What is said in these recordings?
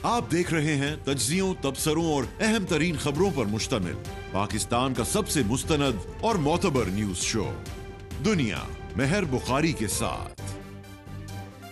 आप देख रहे हैं तज्जियों, तबसरों और अहम तरीन खबरों पर मुश्तमिल पाकिस्तान का सबसे मुस्तनद और मोतबर न्यूज शो दुनिया मेहर बुखारी के साथ।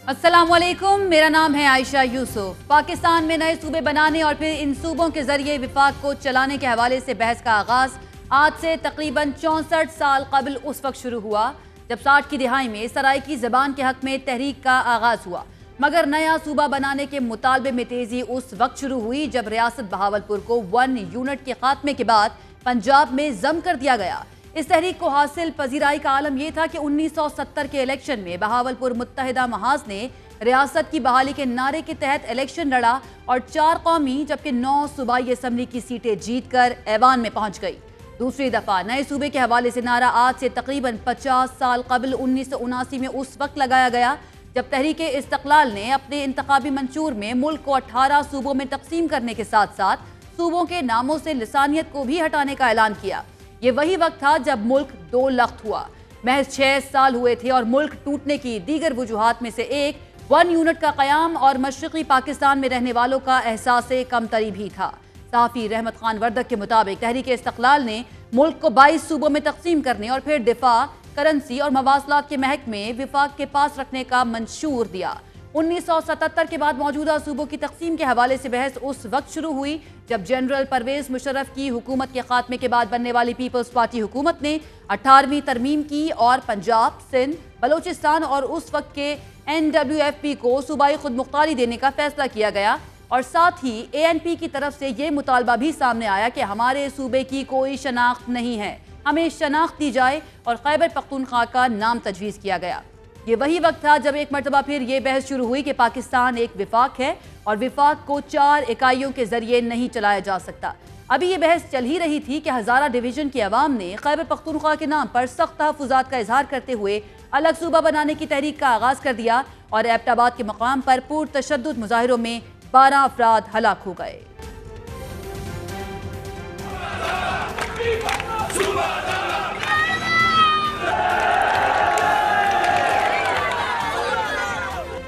अस्सलामुअलैकुम, मेरा नाम है आयशा यूसुफ। पाकिस्तान में नए सूबे बनाने और फिर इन सूबों के जरिए विफाक को चलाने के हवाले से बहस का आगाज आज से तकरीबन 64 साल कबल उस वक्त शुरू हुआ जब 60 की दिहाई में सराइकी ज़बान के हक में तहरीक का आगाज हुआ। मगर नया सूबा बनाने के मुतालबे में तेजी उस वक्त शुरू हुई जब रियासत बहावलपुर को 1 यूनिट के खात्मे के बाद पंजाब में जम कर दिया गया। इस तहरीक को हासिल पजीराई का आलम यह था कि 1970 के इलेक्शन में बहावलपुर मुत्तहिदा महाज ने रियासत की बहाली के नारे के तहत इलेक्शन लड़ा और 4 कौमी जबकि 9 सूबाई असम्बली की सीटें जीतकर ऐवान में पहुंच गई। दूसरी दफा नए सूबे के हवाले से नारा आज से तकरीबन 50 साल कबल 1979 में उस वक्त लगाया गया जब तहरीक इस्तक़लाल ने अपने इंतखाबी मंशूर में मुल्क को 18 सूबों में तकसीम करने के साथ साथ सूबों के नामों से लिसानियत को भी हटाने का ऐलान किया। ये वही वक्त था जब मुल्क 2 लख्त हुआ। महज 6 साल हुए थे और मुल्क टूटने की दीगर वजूहात में से एक 1 यूनिट का क़याम और मशरक़ी पाकिस्तान में रहने वालों का एहसास कमतरी भी था। सहाफ़ी रहमत खान वर्दक के मुताबिक तहरीक इस्तक़लाल ने मुल्क को 22 सूबों में तकसीम करने और फिर दिफा, करंसी और मवासलात के महकमे विफाक के पास रखने का मंशूर दिया। 1977 के बाद मौजूदा सूबों की तकसीम के हवाले से बहस उस वक्त शुरू हुई जब जनरल परवेज मुशर्रफ की हुकूमत के खात्मे के बाद बनने वाली पीपल्स पार्टी हुकूमत ने 18वीं तरमीम की और पंजाब, सिंध, बलोचिस्तान और उस वक्त के NWFP को सूबाई खुद मुख्तारी देने का फैसला किया गया। और साथ ही ANP की तरफ से ये मुतालबा भी सामने आया कि हमारे सूबे की कोई शनाख्त नहीं है, हमें शनाख्त दी जाए और खैबर पख्तूनख्वा का नाम तजवीज़ किया गया। ये वही वक्त था जब एक मरतबा फिर ये बहस शुरू हुई कि पाकिस्तान एक विफाक है और विफाक को 4 इकाइयों के जरिए नहीं चलाया जा सकता। अभी ये बहस चल ही रही थी कि हज़ारा डिवीज़न की अवाम ने खैबर पख्तूनख्वा के नाम पर सख्त तहफ़्फ़ुज़ात का इजहार करते हुए अलग सूबा बनाने की तहरीक का आगाज़ कर दिया और एबटाबाद के मकाम पर पुरतशद्दुद मुजाहिरों में 12 अफराद हलाक हो गए।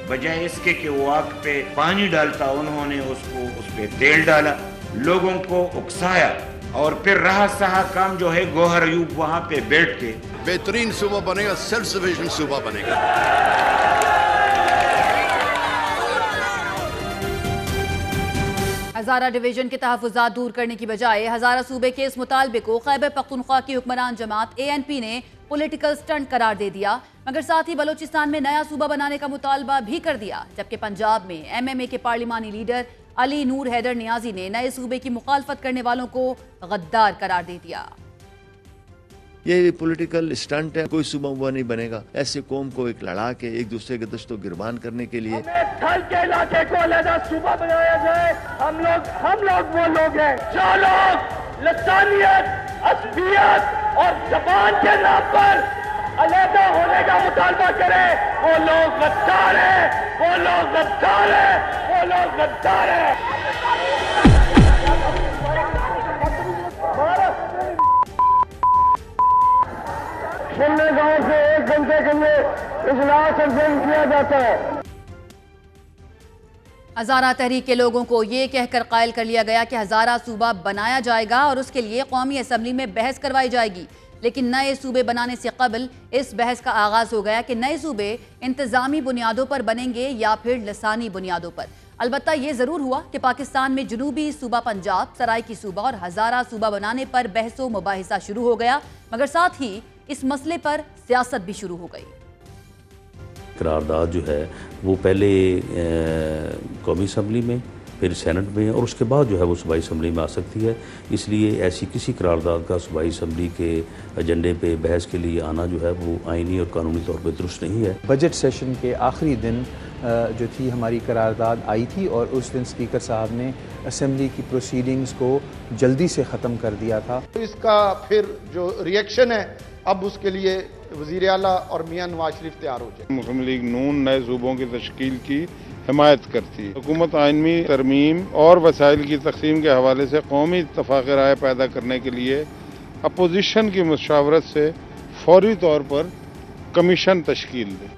बजाय इसके कि वो आग पे पानी डालता, उन्होंने उसको उस पे तेल डाला, लोगों को उकसाया और फिर रहा सहा काम जो है गौहर अयूब वहां पे बैठ के बेहतरीन सूबा बनेगा, सेल्फ सफिशिएंट सूबा बनेगा। हज़ारा डिवीज़न के तहफ़्फ़ुज़ात दूर करने की बजाय हज़ारा सूबे के इस मुतालबे को खैबर पख्तूनख्वा की हुक्मरान जमात ANP ने पॉलिटिकल स्टंट करार दे दिया। मगर साथ ही बलोचिस्तान में नया सूबा बनाने का मुतालबा भी कर दिया, जबकि पंजाब में MMA के पार्लिमानी लीडर अली नूर हैदर नियाजी ने नए सूबे की मुखालफत करने वालों को गद्दार करार दे दिया। ये पॉलिटिकल स्टंट है, कोई सूबा हुआ नहीं बनेगा। ऐसे कौम को एक लड़ा के एक दूसरे के दस्तों गिरबान करने के लिए थल के इलाके को अलग सूबा बनाया जाए। हम लोग वो लोग हैं जो लोग लसानियत, असबियत और जबान के नाम पर अलहदा होने का मुतालबा करें। वो लोग गद्दार हैं, वो लोग गद्दार हैं, वो लोग गद्दार हैं। शिमले गांव से 1 घंटे के लिए इजलास अफजल किया जाता है। हज़ारा तहरीक के लोगों को ये कहकर कायल कर लिया गया कि हज़ारा सूबा बनाया जाएगा और उसके लिए कौमी असम्बली में बहस करवाई जाएगी। लेकिन नए सूबे बनाने से कबल इस बहस का आगाज़ हो गया कि नए सूबे इंतज़ामी बुनियादों पर बनेंगे या फिर लसानी बुनियादों पर। अलबत्ता ये ज़रूर हुआ कि पाकिस्तान में जनूबी सूबा पंजाब, सराइकी सूबा और हज़ारा सूबा बनाने पर बहसो मुबाहिसा शुरू हो गया, मगर साथ ही इस मसले पर सियासत भी शुरू हो गई। करारदाद जो है वो पहले कौमी असम्बली में, फिर सेनेट में और उसके बाद जो है वो सूबाई असम्बली में आ सकती है। इसलिए ऐसी किसी करारदाद का सूबाई असम्बली के एजेंडे पे बहस के लिए आना जो है वो आइनी और कानूनी तौर पे दुरुस्त नहीं है। बजट सेशन के आखिरी दिन जो थी हमारी करारदाद आई थी और उस दिन स्पीकर साहब ने असम्बली की प्रोसीडिंग्स को जल्दी से ख़त्म कर दिया था। इसका फिर जो रिएक्शन है अब उसके लिए वज़ीर आला और मियां नवाज शरीफ तैयार हो जाए। मुस्लिम लीग नून नए सूबों की तश्कील की हिमायत करती है। हुकूमत आइनवी तरमीम और वसाइल की तकसीम के हवाले से कौमी इत्तफाक़ राय पैदा करने के लिए अपोजिशन की मुशावरत से फौरी तौर पर कमीशन तश्कील दे।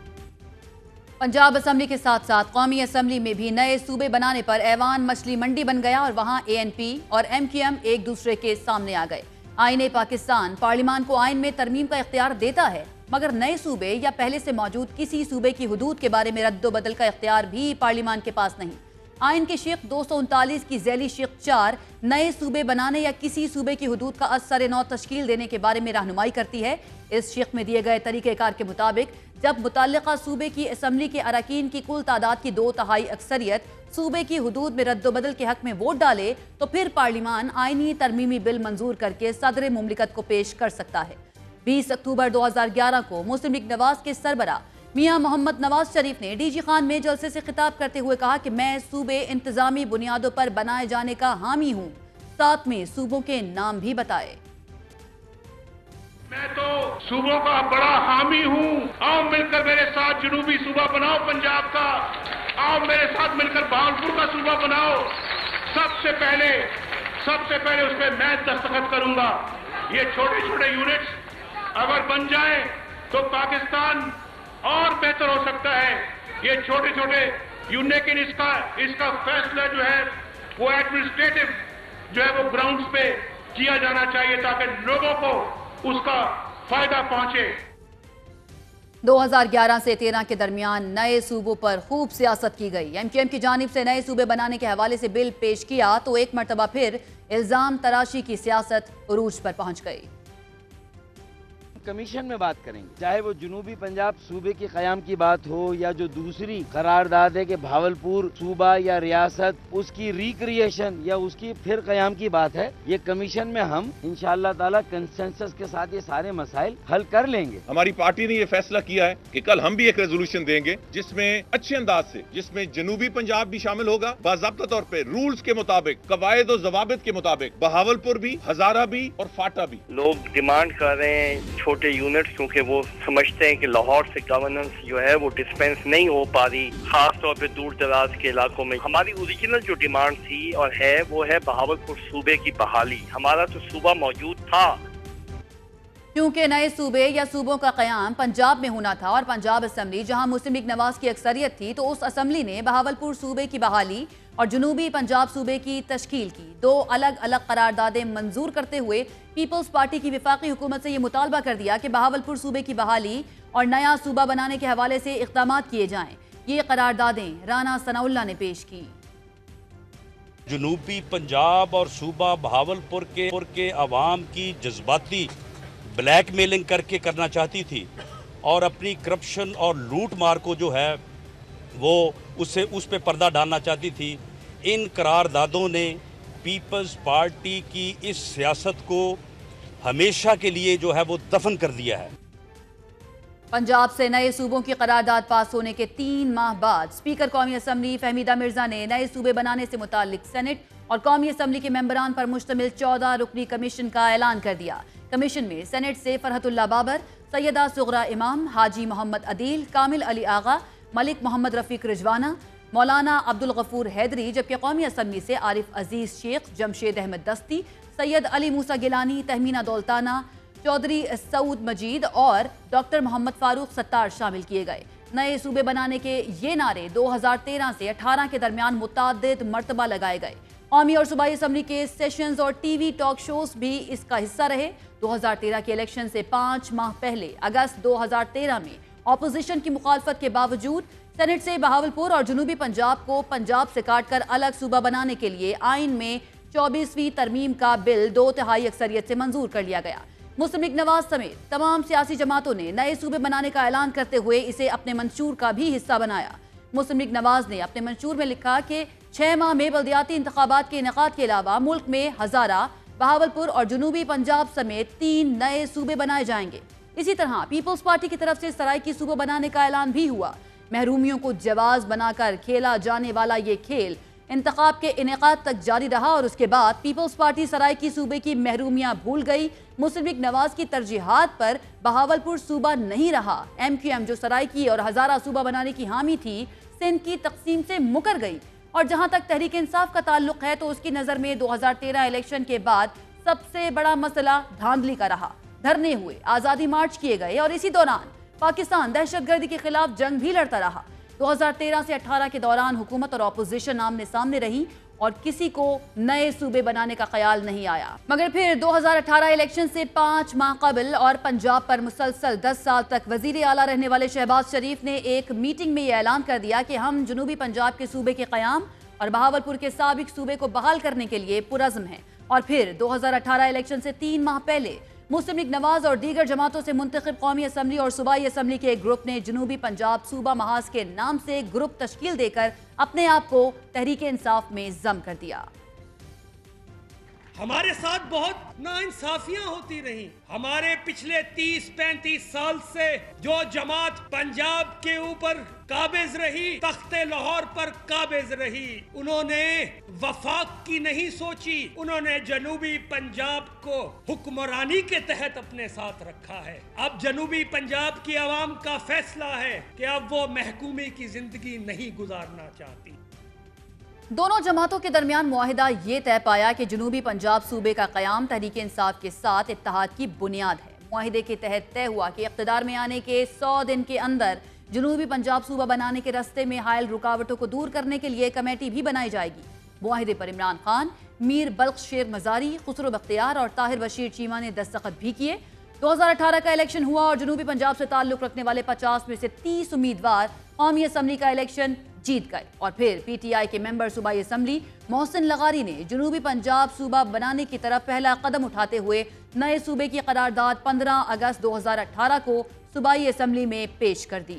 पंजाब असम्बली के साथ साथ कौमी असम्बली में भी नए सूबे बनाने पर ऐवान मछली मंडी बन गया और वहां ANP और MQM एक दूसरे के सामने आ गए। आईने पाकिस्तान पार्लिमान को आइन में तरमीम का इख्तियार देता है, मगर नए सूबे या पहले से मौजूद किसी सूबे की हुदूद के बारे में रद्दो-बदल का इख्तियार भी पार्लिमान के पास नहीं। आइन की शेख 239 की ज़ैली शेख 4 नए सूबे बनाने या किसी सूबे की हुदूद का असर नौ तश्कील देने के बारे में रहनुमाई करती है। इस शेख में दिए गए तरीक़ेकार के मुताबिक जब मुतल्लिका सूबे की असम्बली के अरकान की कुल तादाद की 2/3 अक्सरियत सूबे की हुदूद में रद्दो-बदल के हक में वोट डाले तो फिर पार्लिमान आइनी तरमीमी बिल मंजूर करके सदर मुमलिकत को पेश कर सकता है। 20 अक्टूबर 2011 को मुस्लिम लीग नवाज के सरबरा मियां मोहम्मद नवाज शरीफ ने DG खान में जलसे से खिताब करते हुए कहा कि मैं सूबे इंतजामी बुनियादों पर बनाए जाने का हामी हूँ। साथ में सूबों के नाम भी बताए। मैं तो सूबों का बड़ा हामी हूँ। आओ मिलकर मेरे साथ जनूबी सूबा बनाओ पंजाब का, आओ मेरे साथ मिलकर बहावलपुर का सूबा बनाओ। सबसे पहले उस पर मैं दस्तखत करूंगा। ये छोटे छोटे यूनिट्स अगर बन जाए तो पाकिस्तान और बेहतर हो सकता है। ये छोटे छोटे यूनिट, लेकिन इसका फैसला जो है वो एडमिनिस्ट्रेटिव जो है वो ग्राउंड्स पे किया जाना चाहिए ताकि लोगों को उसका फायदा पहुंचे। 2011 से 13 के दरमियान नए सूबों पर खूब सियासत की गई। MQM की जानिब से नए सूबे बनाने के हवाले से बिल पेश किया तो एक मरतबा फिर इल्जाम तराशी की सियासत उरूज पर पहुंच गई। कमीशन में बात करेंगे, चाहे वो जनूबी पंजाब सूबे की क़याम की बात हो या जो दूसरी करारदाद है कि भावलपुर सूबा या रियासत उसकी रिक्रिएशन या उसकी फिर क़याम की बात है। ये कमीशन में हम इंशाअल्लाह ताला कंसेंसस के साथ ये सारे मसाइल हल कर लेंगे। हमारी पार्टी ने ये फैसला किया है कि कल हम भी एक रेजोल्यूशन देंगे जिसमें अच्छे अंदाज से, जिसमें जनूबी पंजाब भी शामिल होगा, बाज़ाब्ता तौर पे रूल्स के मुताबिक, कवायद और ज़वाबित के मुताबिक, बहावलपुर भी, हजारा भी और फाटा भी। लोग डिमांड कर रहे हैं छोटे यूनिट्स, क्योंकि वो समझते हैं कि लाहौर से गवर्नेंस जो है वो डिस्पेंस नहीं हो पा रही, खास तौर पे दूर दराज के इलाकों में। हमारी ओरिजिनल जो डिमांड थी और है वो है बहावलपुर सूबे की बहाली। हमारा तो सूबा मौजूद था। क्योंकि नए सूबे या सूबों का क़याम पंजाब में होना था और पंजाब असम्बली जहां मुस्लिम लीग नवाज की अक्सरियत थी, तो उस असम्बली ने बहावलपुर सूबे की बहाली और जनूबी पंजाब सूबे की तश्कील की। दो अलग अलग करारदादें मंजूर करते हुए पीपल्स पार्टी की वफाकी हुकूमत से ये मुतालबा कर दिया कि बहावलपुर सूबे की बहाली और नया सूबा बनाने के हवाले से इक़दामात किए जाएं। ये करारदादें राना सनाउल्लाह ने पेश की। जनूबी पंजाब और सूबा बहावलपुर के अवाम की जज्बाती ब्लैक मेलिंग करके करना चाहती थी और अपनी करप्शन और लूट मार को जो है वो उस पे पर्दा डालना चाहती थी। इन करारदादों ने पीपल्स पार्टी की इस सियासत को हमेशा के लिए जो है वो दफन कर दिया है। पंजाब से नए सूबों की करारदाद पास होने के 3 माह बाद स्पीकर कौमी असम्बली फहमीदा मिर्जा ने नए सूबे बनाने से मुतालिक सेनेट और कौमी असम्बली के मेंबरान पर मुश्तमिल 14 रुकनी कमीशन का ऐलान कर दिया। कमीशन में सेनेट से फरहतुल्लाह बाबर, सैयदा सुगरा इमाम, हाजी मोहम्मद अदील, कामिल अली आगा, मलिक मोहम्मद रफीक रिजवाना, मौलाना अब्दुल गफूर हैदरी, जबकि कौमी असम्बली से आरिफ अजीज शेख, जमशेद अहमद दस्ती, सैयद अली मूसा गिलानी, तहमीना दौलताना, चौधरी सऊद मजीद और डॉक्टर मोहम्मद फारूक सत्तार शामिल किए गए। नए सूबे बनाने के ये नारे 2013 से 18 के दरमियान मुताद्दिद मरतबा लगाए गए। कौमी और सूबाई असम्बली के सेशंस और TV टॉक शोज भी इसका हिस्सा रहे। 2013 के इलेक्शन से 5 माह पहले अगस्त 2013 में अपोजिशन की मुखालफत के बावजूद सेनेट से बहावलपुर और जनूबी पंजाब को पंजाब से काटकर अलग सूबा बनाने के लिए आइन में 24वीं तरमीम का बिल 2/3 अक्सरियत से मंजूर कर लिया गया। मुस्लिम लीग नवाज समेत तमाम सियासी जमातों ने नए सूबे बनाने का ऐलान करते हुए इसे अपने मंशूर का भी हिस्सा बनाया। मुस्लिम लीग नवाज ने अपने मंशूर में लिखा कि 6 माह में बल्दियाती इंतखाबात के इनेकाद के अलावा मुल्क में हजारा, बहावलपुर और जनूबी पंजाब समेत 3 नए सूबे बनाए जाएंगे। इसी तरह पीपल्स पार्टी की तरफ से सराइकी सूबा बनाने का ऐलान भी हुआ। महरूमियों को जवाज बनाकर खेला जाने वाला ये खेल इंतखाब के इनेकाद तक जारी रहा और उसके बाद पीपल्स पार्टी सराइकी सूबे की महरूमियां भूल गई। मुस्लिम लीग नवाज की तरजीहात पर बहावलपुर सूबा नहीं रहा। MQM जो सराइकी और हजारा सूबा बनाने की हामी थी, सिंध की तकसीम से मुकर गई। और जहां तक तहरीक इंसाफ का ताल्लुक है तो उसकी नज़र में 2013 इलेक्शन के बाद सबसे बड़ा मसला धांधली का रहा। धरने हुए, आज़ादी मार्च किए गए और इसी दौरान पाकिस्तान दहशतगर्दी के खिलाफ जंग भी लड़ता रहा। 2013 से 18 के दौरान हुकूमत और अपोजिशन आमने सामने रही और किसी को नए सूबे बनाने का ख्याल नहीं आया। मगर फिर 2018 इलेक्शन से 5 माह कबल और पंजाब पर मुसलसल 10 साल तक वजीर आला रहने वाले शहबाज शरीफ ने एक मीटिंग में यह ऐलान कर दिया कि हम जनूबी पंजाब के सूबे के क़याम और बहावलपुर के साबिक सूबे को बहाल करने के लिए पुरज़्म हैं। और फिर 2018 इलेक्शन से 3 माह पहले मुस्लिम लीग नवाज और दीगर जमातों से मुंतखब कौमी असम्बली और सूबाई असम्बली के एक ग्रुप ने जनूबी पंजाब सूबा महाज के नाम से ग्रुप तश्कील देकर अपने आप को तहरीक इंसाफ में जम कर दिया। हमारे साथ बहुत नाइंसाफियां होती रही। हमारे पिछले 30-35 साल से जो जमात पंजाब के ऊपर काबिज रही, तख्ते लाहौर पर काबिज रही, उन्होंने वफाक की नहीं सोची, उन्होंने जनूबी पंजाब को हुक्मरानी के तहत अपने साथ रखा है। अब जनूबी पंजाब की आवाम का फैसला है कि अब वो महकूमी की जिंदगी नहीं गुजारना चाहती। दोनों जमातों के दरमियान मुआहिदा ये तय पाया कि जनूबी पंजाब सूबे का क़याम तहरीक इंसाफ के साथ इत्तेहाद की बुनियाद है। मुआहिदे के तहत तय हुआ कि इक़्तिदार में आने के 100 दिन के अंदर जनूबी पंजाब सूबा बनाने के रास्ते में हायल रुकावटों को दूर करने के लिए कमेटी भी बनाई जाएगी। मुआहिदे पर इमरान खान, मीर बल्ख शेर मजारी, खुसरो बख्तियार और ताहिर बशीर चीमा ने दस्तखत भी किए। 2018 का इलेक्शन हुआ और जनूबी पंजाब से ताल्लुक़ रखने वाले 50 में से 30 उम्मीदवार कौमी असम्बली का इलेक्शन जीत गए। और फिर PTI के मेंबर सूबाई असम्बली मोहसिन लगारी ने जनूबी पंजाब सूबा बनाने की तरफ पहला कदम उठाते हुए नए सूबे की करारदाद 15 अगस्त 2018 को सूबाई असम्बली में पेश कर दी।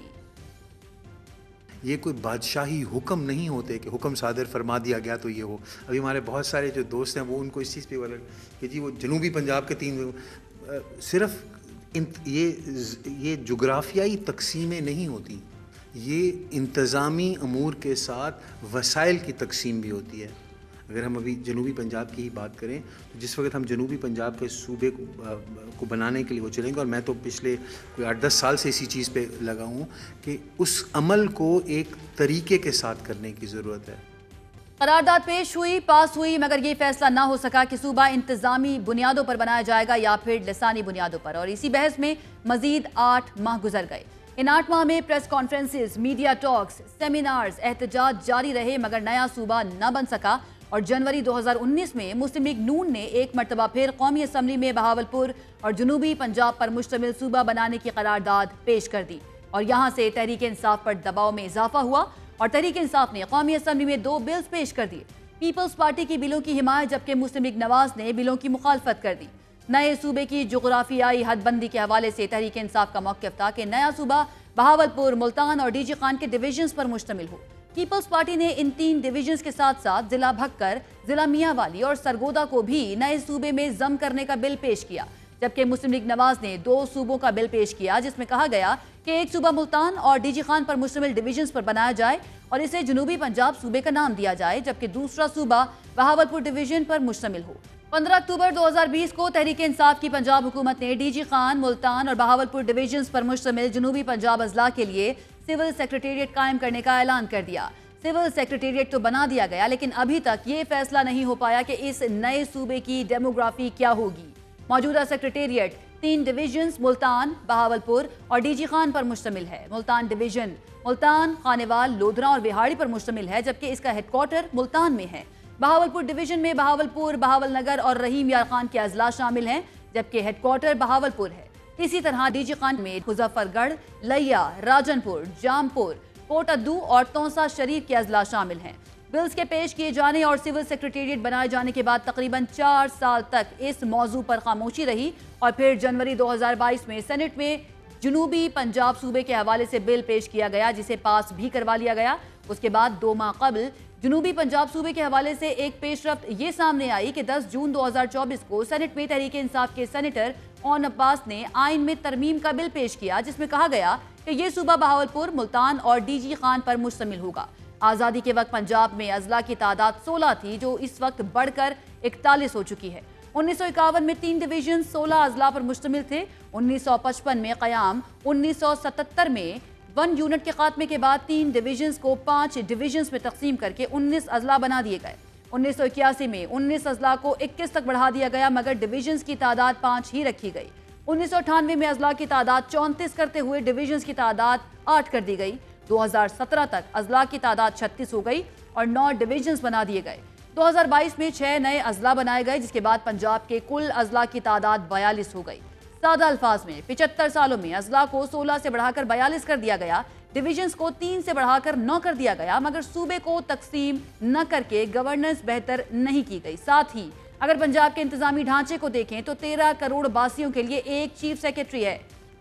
ये कोई बादशाही हुक्म नहीं होते कि हुक्म सादर फरमा दिया गया तो ये हो। अभी हमारे बहुत सारे जो दोस्त हैं वो उनको इस चीज़ पे बोले कि जी वो जनूबी पंजाब के 3 सिर्फ ये जुग्राफियाई तकसीमें नहीं होती, ये इंतज़ामी अमूर के साथ वसाइल की तकसीम भी होती है। अगर हम अभी जनूबी पंजाब की ही बात करें तो जिस वक्त हम जनूबी पंजाब के सूबे को बनाने के लिए वो चलेंगे, और मैं तो पिछले कोई 8-10 साल से इसी चीज़ पे लगा हूँ कि उस अमल को एक तरीके के साथ करने की ज़रूरत है। करारदाद पेश हुई, पास हुई, मगर ये फैसला ना हो सका कि सूबा इंतजामी बुनियादों पर बनाया जाएगा या फिर लसानी बुनियादों पर। और इसी बहस में मजीद 8 माह गुजर गए। इन 8 माह में press conferences, media talks, seminars, एहतजाज जारी रहे, मगर नया सूबा न बन सका। और जनवरी 2019 में मुस्लिम लीग नून ने एक मरतबा फिर कौमी असम्बली में बहावलपुर और जनूबी पंजाब पर मुश्तमिल सूबा बनाने की करारदाद पेश कर दी। और यहाँ से तहरीक इंसाफ पर दबाव में इजाफा हुआ और तहरीक इंसाफ ने कौमी असम्बली में 2 बिल्स पेश कर दिए। पीपल्स पार्टी की बिलों की हिमायत, जबकि मुस्लिम लीग नवाज ने बिलों की मुखालफत कर दी। नए सूबे की जोग्राफियाई हदबंदी के हवाले से तहरीक इंसाफ का मौक़िफ़ था कि नया सूबा बहावलपुर, मुल्तान और DG खान के डिवीजन्स पर मुश्तमिल हो। पीपल्स पार्टी ने इन 3 डिवीजन्स के साथ साथ जिला भक्कर, जिला मियांवाली और सरगोदा को भी नए सूबे में जम करने का बिल पेश किया, जबकि मुस्लिम लीग नवाज ने 2 सूबों का बिल पेश किया जिसमें कहा गया कि एक सूबा मुल्तान और DG खान पर मुश्तमिल डिवीजन्स पर बनाया जाए और इसे जनूबी पंजाब सूबे का नाम दिया जाए, जबकि दूसरा सूबा बहावलपुर डिवीजन पर मुश्तमिल हो। 15 अक्टूबर 2020 को तहरीक इंसाफ की पंजाब हुकूमत ने DG खान, मुल्तान और बहावलपुर डिवीजन्स पर मुश्तमिल जनूबी पंजाब अजला के लिए सिविल सेक्रेटेरिएट कायम करने का ऐलान कर दिया। सिविल सेक्रेटेरिएट तो बना दिया गया, लेकिन अभी तक ये फैसला नहीं हो पाया कि इस नए सूबे की डेमोग्राफी क्या होगी। मौजूदा सेक्रेटेरिएट 3 डिवीजन्स मुल्तान, बहावलपुर और DG खान पर मुश्तमिल है। मुल्तान डिवीजन मुल्तान, खानेवाल, लोधरा और बिहाड़ी पर मुश्तमिल है, जबकि इसका हेडक्वार्टर मुल्तान में है। बहावलपुर डिवीजन में बहावलपुर, बहावल नगर और रहीम यार खान के अजला शामिल हैं, जबकि हेडक्वार्टर बहावलपुर है। इसी तरह DG खान में मुजफ्फरगढ़, लैया, राजनपुर, जामपुर, कोटअद्दू और तौसा शरीफ के अजला शामिल हैं। बिल्स के पेश किए जाने और सिविल सेक्रेटेरिएट बनाए जाने के बाद तकरीबन 4 साल तक इस मौजू पर खामोशी रही और फिर जनवरी 2022 में सेनेट में जनूबी पंजाब सूबे के हवाले से बिल पेश किया गया, जिसे पास भी करवा लिया गया। उसके बाद 2 माह कबल जनूबी पंजाब सूबे के हवाले से एक पेशरफ्त ये सामने आई कि 10 जून 2024 को सेनेट में तहरीक इंसाफ के सेनेटर ओन अब्बास ने आइन में तरमीम का बिल पेश किया, जिसमें कहा गया कि ये सूबा बहावलपुर, मुल्तान और DG खान पर मुश्तमिल होगा। आज़ादी के वक्त पंजाब में अजला की तादाद 16 थी, जो इस वक्त बढ़कर 41 हो चुकी है। 1951 में 3 डिवीजन 16 अजला पर मुश्तमिल थे। 1955 में क़याम, 1977 में 1 यूनिट के खात्मे के बाद 3 डिवीजन्स को 5 डिवीजन्स में तकसीम करके 19 अजला बना दिए गए। 1981 में 19 अजला को 21 तक बढ़ा दिया गया, मगर डिवीजन्स की तादाद 5 ही रखी गई। 1998 में अजला की तादाद 34 करते हुए डिवीजन्स की तादाद 8 कर दी गई। 2017 तक अजला की तादाद 36 हो गई और 9 डिविजन्स बना दिए गए। 2022 में 6 नए अजला बनाए गए, जिसके बाद पंजाब के कुल अजला की तादाद 42 हो गई। सादा अल्फाज में 75 सालों में अजला को 16 से बढ़ाकर 42 कर दिया गया, डिविजन्स को 3 से बढ़ाकर 9 कर दिया गया, मगर सूबे को तकसीम न करके गवर्नेंस बेहतर नहीं की गई। साथ ही अगर पंजाब के इंतजामी ढांचे को देखें तो 13 करोड़ बासियों के लिए एक चीफ सेक्रेटरी है।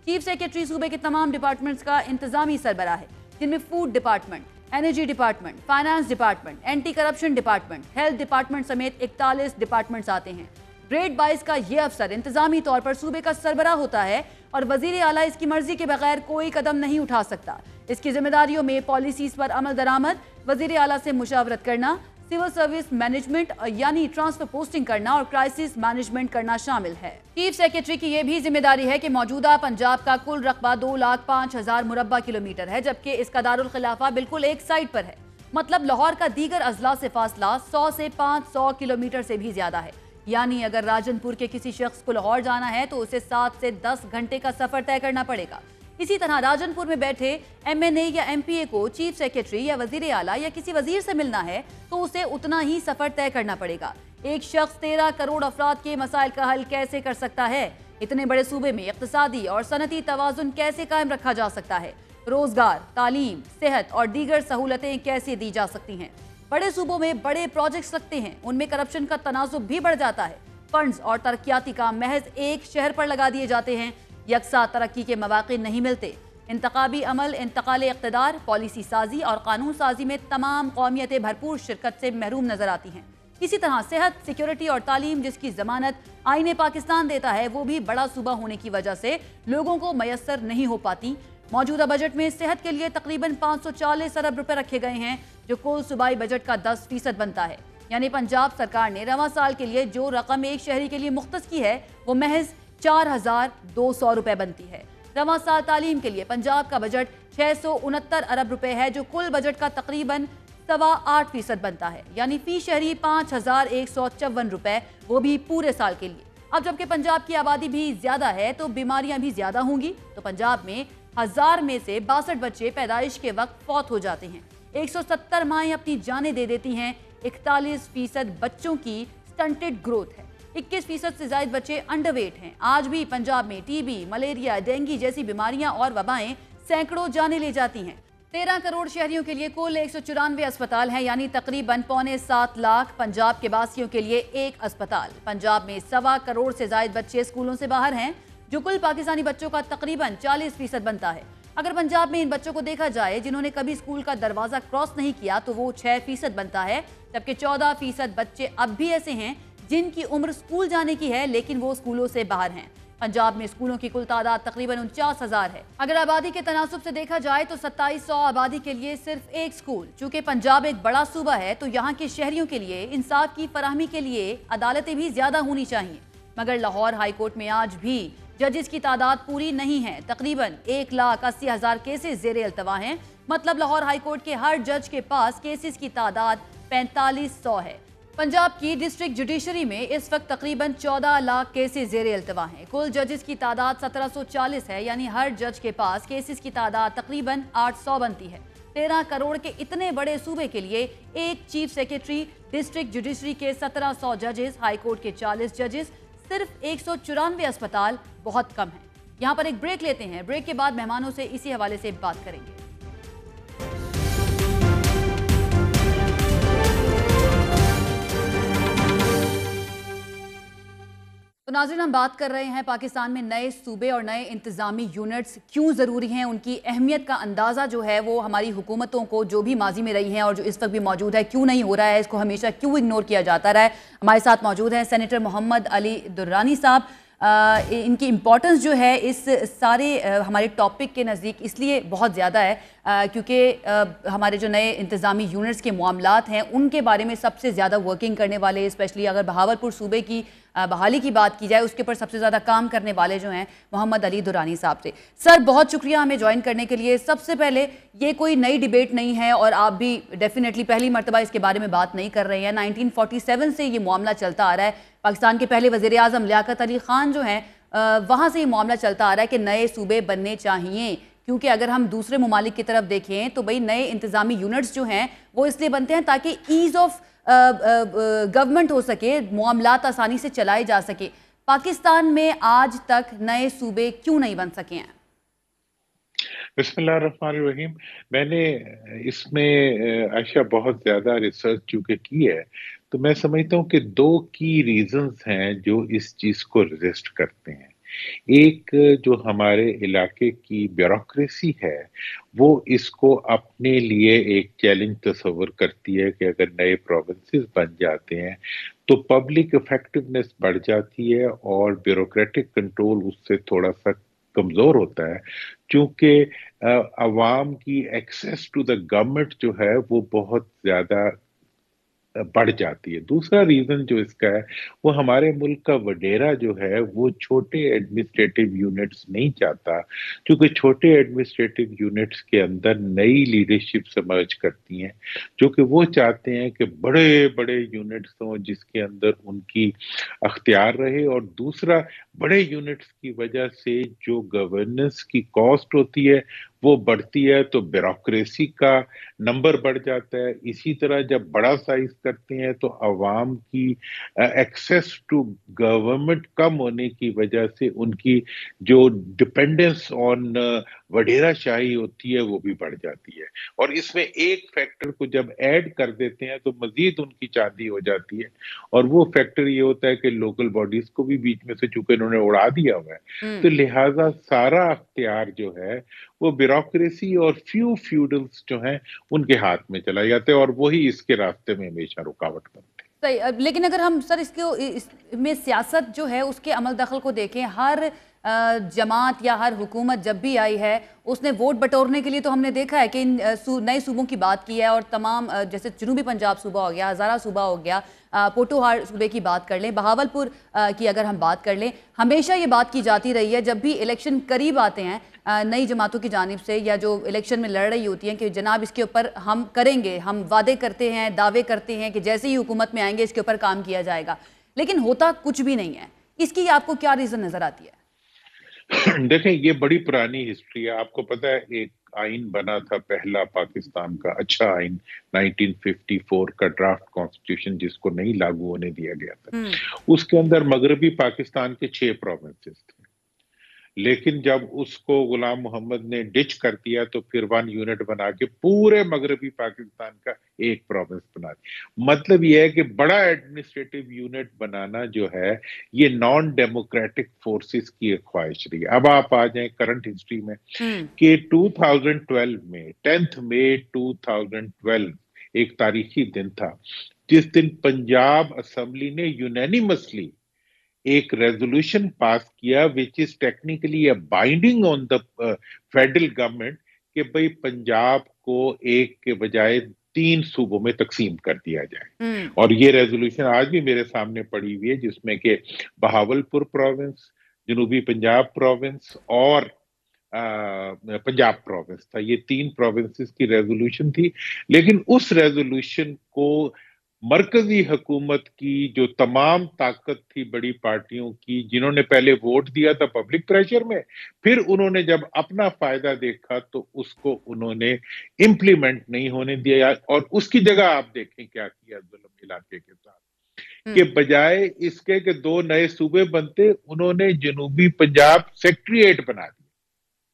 चीफ सेक्रेटरी सूबे के तमाम डिपार्टमेंट्स का इंतजामी सरबराह है, जिनमें food department, energy department, finance department, anti corruption department, health department समेत 41 डिपार्टमेंट्स आते हैं। ग्रेड 22 का ये अफसर इंतजामी तौर पर सूबे का सरबराह होता है और वजीर आला इसकी मर्जी के बगैर कोई कदम नहीं उठा सकता। इसकी जिम्मेदारियों में पॉलिसीज पर अमल दरामद, वजीर आला से मुशावरत करना, सिविल सर्विस मैनेजमेंट यानी ट्रांसफर पोस्टिंग करना और क्राइसिस मैनेजमेंट करना शामिल है। चीफ सेक्रेटरी की यह भी जिम्मेदारी है कि मौजूदा पंजाब का कुल रकबा 2,05,000 मुरब्बा किलोमीटर है, जबकि इसका दारुल खिलाफा बिल्कुल एक साइड पर है। मतलब लाहौर का दीगर अजला से फासला 100 से 500 किलोमीटर से भी ज्यादा है। यानी अगर राजनपुर के किसी शख्स को लाहौर जाना है तो उसे 7 से 10 घंटे का सफर तय करना पड़ेगा। इसी तरह राजनपुर में बैठे MNA या MPA को चीफ सेक्रेटरी या वजीर आला या किसी वजीर से मिलना है तो उसे उतना ही सफर तय करना पड़ेगा। एक शख्स 13 करोड़ अफराद के मसाइल का हल कैसे कर सकता है? इतने बड़े सूबे में इक्तिसादी और सनती तवाजुन कैसे कायम रखा जा सकता है? रोजगार, तालीम, सेहत और दीगर सहूलतें कैसे दी जा सकती हैं? बड़े सूबों में बड़े प्रोजेक्ट्स लगते हैं, उनमें करप्शन का तनाजुब भी बढ़ जाता है। फंड्स और तरक्याती काम महज एक शहर पर लगा दिए जाते हैं, यकसा तरक्की के मौके नहीं मिलते। इंतखाबी अमल, इंतकाल इक़्तिदार, पॉलिसी साजी और कानून साजी में तमाम कौमियतें भरपूर शिरकत से महरूम नजर आती हैं। इसी तरह सेहत, सिक्योरिटी और तालीम, जिसकी जमानत आईने पाकिस्तान देता है, वो भी बड़ा सूबा होने की वजह से लोगों को मयसर नहीं हो पाती। मौजूदा बजट में सेहत के लिए तकरीबन 540 अरब रुपए रखे गए हैं, जो कुल सूबाई बजट का 10% बनता है। यानी पंजाब सरकार ने रवां साल के लिए जो रकम एक शहरी के लिए मुख्तस की है वो महज 4,200 रुपए बनती है। रवां साल तालीम के लिए पंजाब का बजट 669 अरब रुपए है, जो कुल बजट का तकरीबन 8.25% बनता है। यानी फी शहरी 5,154 रुपए, वो भी पूरे साल के लिए। अब जबकि पंजाब की आबादी भी ज्यादा है तो बीमारियां भी ज्यादा होंगी। तो पंजाब में 1000 में से 62 बच्चे पैदाइश के वक्त फौत हो जाते हैं। 170 माएँ अपनी जानें दे देती हैं। 41% बच्चों की स्टंटेड ग्रोथ है। 21% से ज्यादा बच्चे अंडरवेट हैं। आज भी पंजाब में टीबी, मलेरिया, डेंगू जैसी बीमारियां और वबाएं सैकड़ों जानें ले जाती हैं। 13 करोड़ शहरियों के लिए कुल 194 अस्पताल हैं, यानी तकरीबन 6.25 लाख पंजाब के वासियों के लिए एक अस्पताल। पंजाब में 1.25 करोड़ से ज्यादा बच्चे स्कूलों से बाहर हैं, जो कुल पाकिस्तानी बच्चों का तकरीबन 40% बनता है। अगर पंजाब में इन बच्चों को देखा जाए जिन्होंने कभी स्कूल का दरवाजा क्रॉस नहीं किया तो वो 6% बनता है, जबकि 14% बच्चे अब भी ऐसे हैं जिनकी उम्र स्कूल जाने की है लेकिन वो स्कूलों से बाहर हैं। पंजाब में स्कूलों की कुल तादाद तकरीबन 49,000 है। अगर आबादी के तनासुब से देखा जाए तो 2700 आबादी के लिए सिर्फ एक स्कूल। चूंकि पंजाब एक बड़ा सूबा है तो यहाँ के शहरियों के लिए इंसाफ की फराहमी के लिए अदालतें भी ज्यादा होनी चाहिए, मगर लाहौर हाई कोर्ट में आज भी जजेस की तादाद पूरी नहीं है। तकरीबन 1,80,000 केसेस ज़ेरे अल्तवा हैं। मतलब लाहौर हाई कोर्ट के हर जज के पास केसेस की तादाद 4500 है। पंजाब की डिस्ट्रिक्ट जुडिशरी में इस वक्त तकरीबन 14 लाख केसेस ज़ेरे अल्तवा हैं। कुल जजेस की तादाद 1740 है, यानी हर जज के पास केसेस की तादाद तकरीबन 800 बनती है। 13 करोड़ के इतने बड़े सूबे के लिए एक चीफ सेक्रेटरी, डिस्ट्रिक्ट जुडिशरी के 1700 जजेस, हाई कोर्ट के 40 जजेस, सिर्फ 194 अस्पताल बहुत कम है। यहाँ पर एक ब्रेक लेते हैं। ब्रेक के बाद मेहमानों से इसी हवाले से बात करेंगे। तो नाज़रीन, हम बात कर रहे हैं पाकिस्तान में नए सूबे और नए इंतज़ामी यूनिट्स क्यों ज़रूरी हैं, उनकी अहमियत का अंदाज़ा जो है वो हमारी हुकूमतों को जो भी माजी में रही हैं और जो इस वक्त भी मौजूद है क्यों नहीं हो रहा है, इसको हमेशा क्यों इग्नोर किया जाता रहा है। हमारे साथ मौजूद हैं सेनेटर मोहम्मद अली दुर्रानी साहब। इनकी इम्पोर्टेंस जो है इस सारे हमारे टॉपिक के नज़दीक इसलिए बहुत ज़्यादा है क्योंकि हमारे जो नए इंतज़ामी यूनिट्स के मामलात हैं उनके बारे में सबसे ज़्यादा वर्किंग करने वाले, स्पेशली अगर बहावलपुर सूबे की बहाली की बात की जाए उसके ऊपर सबसे ज़्यादा काम करने वाले जो हैं मोहम्मद अली दुरानी साहब थे। सर, बहुत शुक्रिया हमें ज्वाइन करने के लिए। सबसे पहले ये कोई नई डिबेट नहीं है और आप भी डेफिनेटली पहली मरतबा इसके बारे में बात नहीं कर रहे हैं। 1947 से ये मामला चलता आ रहा है। पाकिस्तान के पहले वज़ीर आज़म लियाकत अली ख़ान जो हैं वहाँ से ये मामला चलता आ रहा है कि नए सूबे बनने चाहिए। کیونکہ اگر ہم دوسرے ممالک کی طرف دیکھیں تو بھئی نئے انتظامی یونٹس جو ہیں وہ اس لیے بنتے ہیں تاکہ ایز آف گورنمنٹ ہو سکے، معاملات آسانی سے چلائے جا سکے. پاکستان میں آج تک نئے صوبے کیوں نہیں بن سکے ہیں؟ بسم اللہ الرحمن الرحیم. میں نے اس میں عائشہ بہت زیادہ ریسرچ چونکہ کی ہے، تو میں سمجھتا ہوں کہ 2 کی ریزنز ہیں جو اس چیز کو ریزسٹ کرتے ہیں. ایک جو ہمارے علاقے کی بیوروکریسی ہے وہ اس کو اپنے لیے ایک چیلنج تصور کرتی ہے کہ اگر نئے پروونسز بن جاتے ہیں تو پبلک افیکٹونیس بڑھ جاتی ہے اور بیوروکریٹک کنٹرول اس سے تھوڑا سا کمزور ہوتا ہے، چونکہ عوام کی ایکسیس ٹو دا گورنمنٹ جو ہے وہ بہت زیادہ بڑھ جاتی ہے. دوسرا ریزن جو اس کا ہے وہ ہمارے ملک کا وڈیرا جو ہے وہ چھوٹے ایڈمنسٹریٹو یونٹس نہیں چاہتا، کیونکہ چھوٹے ایڈمنسٹریٹو یونٹس کے اندر نئی لیڈرشپ سمرج کرتی ہیں، جو کہ وہ چاہتے ہیں کہ بڑے بڑے یونٹس ہوں جس کے اندر ان کی اختیار رہے، اور دوسرا بڑے یونٹس کی وجہ سے جو گورننس کی کاسٹ ہوتی ہے وہ بڑھتی ہے تو بیوروکریسی کا نمبر بڑھ جاتا ہے. اسی طرح جب بڑا سائز کرتے ہیں تو عوام کی ایکسیس ٹو گورنمنٹ کم ہونے کی وجہ سے ان کی جو ڈپینڈنس آن وڈیرا شاہی ہوتی ہے وہ بھی بڑھ جاتی ہے. اور اس میں ایک فیکٹر کو جب ایڈ کر دیتے ہیں تو مزید ان کی چاندی ہو جاتی ہے، اور وہ فیکٹر یہ ہوتا ہے کہ لوکل باڈیز کو بھی بیچ میں سے چونکہ انہوں نے اڑا دیا ہوا ہے، تو لہٰذا سارا اختیار جو ہے وہ بیوروکریسی اور فیوڈلز جو ہیں ان کے ہاتھ میں چلا جاتے ہیں، اور وہی اس کے راستے میں ہمیشہ رکاوٹ بنتے ہیں. صحیح. لیکن اگر ہم سر اس میں سیاست جو ہے اس کے عمل دخل کو دیکھیں، ہر جماعت یا ہر حکومت جب بھی آئی ہے اس نے ووٹ بٹورنے کے لیے تو ہم نے دیکھا ہے کہ ان نئے صوبوں کی بات کی ہے، اور تمام جیسے جنوبی پنجاب صوبہ ہو گیا، ہزارہ صوبہ ہو گیا، پوٹوہار صوبے کی بات کر لیں، بہاولپور کی اگر ہم بات کر لیں، ہمیشہ یہ بات کی جاتی رہی ہے جب بھی الیکشن قریب آتے ہیں نئی جماعتوں کی جانب سے یا جو الیکشن میں لڑ رہی ہوتی ہیں کہ جناب اس کے اوپر ہم کریں گے، ہم وعدے کرتے ہیں، دعوے کرتے ہیں کہ جیسے ہی حکومت میں آئیں گے اس کے اوپر کام کیا جائے گا، لیکن ہوتا کچھ بھی نہیں ہے. اس کی آپ کو کیا ریزن نظر آتی ہے؟ دیکھیں یہ بڑی پرانی ہسٹری ہے. آپ کو پتہ ہے ایک آئین بنا تھا پہلا پاکستان کا اچھا آئین 1954 کا ڈرافٹ کانسٹیٹیوشن جس کو نہیں لاگو ہونے دیا گیا تھا. اس کے اندر مغربی پاکستان کے 6 پروونسز تھے، لیکن جب اس کو غلام محمد نے ڈچ کر دیا تو پھر 1 یونٹ بنا کے پورے مغربی پاکستان کا ایک پروونس بنا دیا. مطلب یہ ہے کہ بڑا ایڈمنسٹریٹو یونٹ بنانا جو ہے یہ نان ڈیموکریٹک فورسز کی ایک خواہش رہی ہے. اب آپ آ جائیں کرنٹ ہسٹری میں کہ 2012 میں 10 مئی 2012 ایک تاریخی دن تھا جس دن پنجاب اسمبلی نے یونینیمسلی ایک ریزولوشن پاس کیا which is technically a binding on the federal government کہ بھئی پنجاب کو ایک کے بجائے 3 صوبوں میں تقسیم کر دیا جائے. اور یہ ریزولوشن آج بھی میرے سامنے پڑی ہوئی ہے جس میں کہ بہاولپور پروونس، جنوبی پنجاب پروونس اور پنجاب پروونس تھا. یہ 3 پروونسز کی ریزولوشن تھی، لیکن اس ریزولوشن کو مرکزی حکومت کی جو تمام طاقت تھی بڑی پارٹیوں کی جنہوں نے پہلے ووٹ دیا تھا پبلک پریشر میں، پھر انہوں نے جب اپنا فائدہ دیکھا تو اس کو انہوں نے امپلیمنٹ نہیں ہونے دیا. اور اس کی جگہ آپ دیکھیں کیا کیا ظلم علاقے کے ساتھ، کہ بجائے اس کے کہ 2 نئے صوبے بنتے انہوں نے جنوبی پنجاب سیکٹریٹ بنا دیا.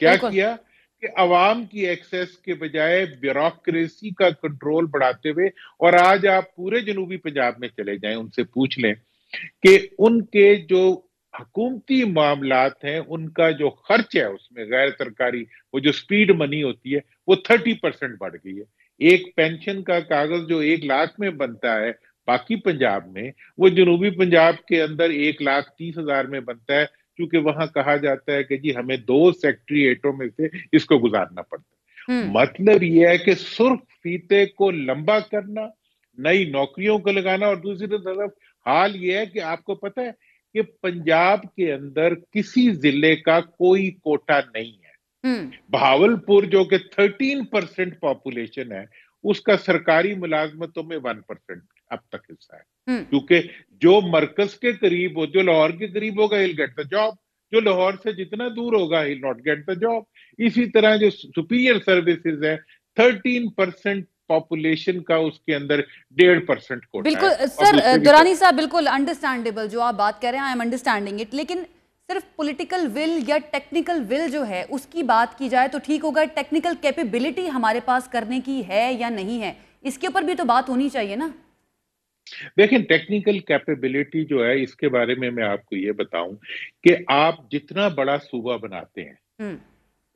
کیا کیا کہ عوام کی ایکسیس کے بجائے بیوروکریسی کا کنٹرول بڑھاتے ہوئے، اور آج آپ پورے جنوبی پنجاب میں چلے جائیں ان سے پوچھ لیں کہ ان کے جو حکومتی معاملات ہیں ان کا جو خرچ ہے اس میں غیر سرکاری وہ جو سپیڈ منی ہوتی ہے وہ 30% بڑھ گئی ہے. ایک پینشن کا کاغذ جو 1 لاکھ میں بنتا ہے باقی پنجاب میں، وہ جنوبی پنجاب کے اندر 1,30,000 میں بنتا ہے، کیونکہ وہاں کہا جاتا ہے کہ جی ہمیں 2 سیکٹریٹوں میں سے اس کو گزارنا پڑتا ہے. مطلب یہ ہے کہ سرخ فیتے کو لمبا کرنا، نئی نوکریوں کو لگانا، اور دوسری طرف حال یہ ہے کہ آپ کو پتہ ہے کہ پنجاب کے اندر کسی ضلع کا کوئی کوٹا نہیں ہے. بہاولپور جو کہ 13% پاپولیشن ہے اس کا سرکاری ملازمتوں میں 1% اب تک حصہ ہے، کیونکہ جو مرکز کے قریب ہو، جو لاہور کے قریب ہوگا he'll get the job، جو لاہور سے جتنا دور ہوگا he'll not get the job. इसी तरह जो सुपीरियर सर्विसेज है 13% पॉपुलेशन का उसके अंदर 1.5% कोटा बिल्कुल है। सर, दुरानी साहब, बिल्कुल अंडरस्टैंडेबल जो आप बात कर रहे हैं, आई एम अंडरस्टैंडिंग इट, लेकिन सिर्फ पॉलिटिकल विल या टेक्निकल विल जो है उसकी बात की जाए तो ठीक होगा, टेक्निकल कैपेबिलिटी हमारे पास करने की है या नहीं है, इसके ऊपर भी तो बात होनी चाहिए ना। देखिए, टेक्निकल कैपेबिलिटी जो है इसके बारे में मैं आपको ये बताऊं कि आप जितना बड़ा सूबा बनाते हैं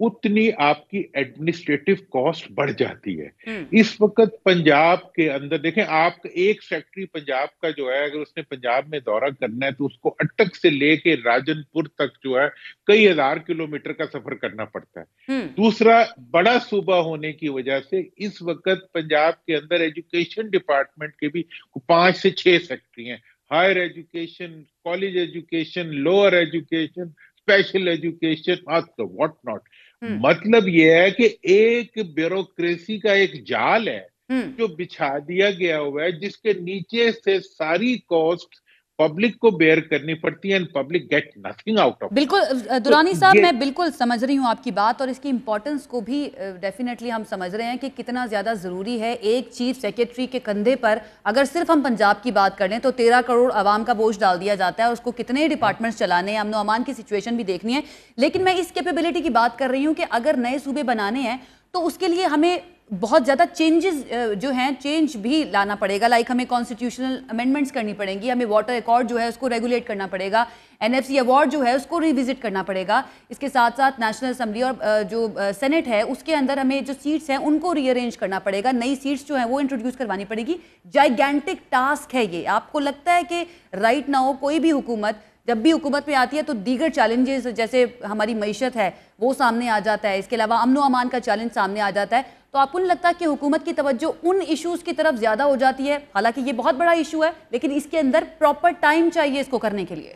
उतनी आपकी एडमिनिस्ट्रेटिव कॉस्ट बढ़ जाती है। इस वक्त पंजाब के अंदर देखें, आप एक सेक्रेटरी पंजाब का जो है अगर उसने पंजाब में दौरा करना है तो उसको अटक से लेके राजनपुर तक जो है कई हजार किलोमीटर का सफर करना पड़ता है। दूसरा, बड़ा सूबा होने की वजह से इस वक्त पंजाब के अंदर एजुकेशन डिपार्टमेंट के भी 5 से 6 सेक्रेटरी हैं। Higher education, college education, lower education, special education, what not. मतलब यह है कि एक ब्यूरोक्रेसी का एक जाल है जो बिछा दिया गया हुआ है, जिसके नीचे से सारी कॉस्ट पब्लिक को बेयर करनी पड़ती है and public gate nothing out of. बिल्कुल दुरानी साहब, मैं बिल्कुल समझ रही हूँ आपकी बात और इसकी इंपॉर्टेंस को भी डेफिनेटली हम समझ रहे हैं कि कितना ज़्यादा ज़रूरी है एक चीफ सेक्रेटरी के कंधे पर। अगर सिर्फ हम पंजाब की बात कर लें तो 13 करोड़ आवाम का बोझ डाल दिया जाता है, उसको कितने डिपार्टमेंट्स चलाने हैं, अमन अमान की सिचुएशन भी देखनी है। लेकिन मैं इस कैपेबिलिटी की बात कर रही हूँ कि अगर नए सूबे बनाने हैं तो उसके लिए हमें बहुत ज़्यादा चेंजेस जो हैं, चेंज भी लाना पड़ेगा। लाइक हमें कॉन्स्टिट्यूशनल अमेंडमेंट्स करनी पड़ेंगी, हमें वाटर अकॉर्ड जो है उसको रेगुलेट करना पड़ेगा, NFC अवार्ड जो है उसको रिविजिट करना पड़ेगा। इसके साथ साथ नेशनल असेंबली और जो सेनेट है उसके अंदर हमें जो सीट्स हैं उनको रीअरेंज करना पड़ेगा, नई सीट्स जो हैं वो इंट्रोड्यूस करवानी पड़ेगी। जाइगेंटिक टास्क है ये। आपको लगता है कि राइट नाउ कोई भी हुकूमत जब भी हुकूमत में आती है तो दीगर चैलेंजेस जैसे हमारी मईशत है वो सामने आ जाता है, इसके अलावा अमन अमान का चैलेंज सामने आ जाता है, तो आपको नहीं लगता कि हुकूमत की तवज्जो उन इश्यूज की तरफ ज़्यादा हो जाती है? हालांकि ये बहुत बड़ा इशू है लेकिन इसके अंदर प्रॉपर टाइम चाहिए इसको करने के लिए।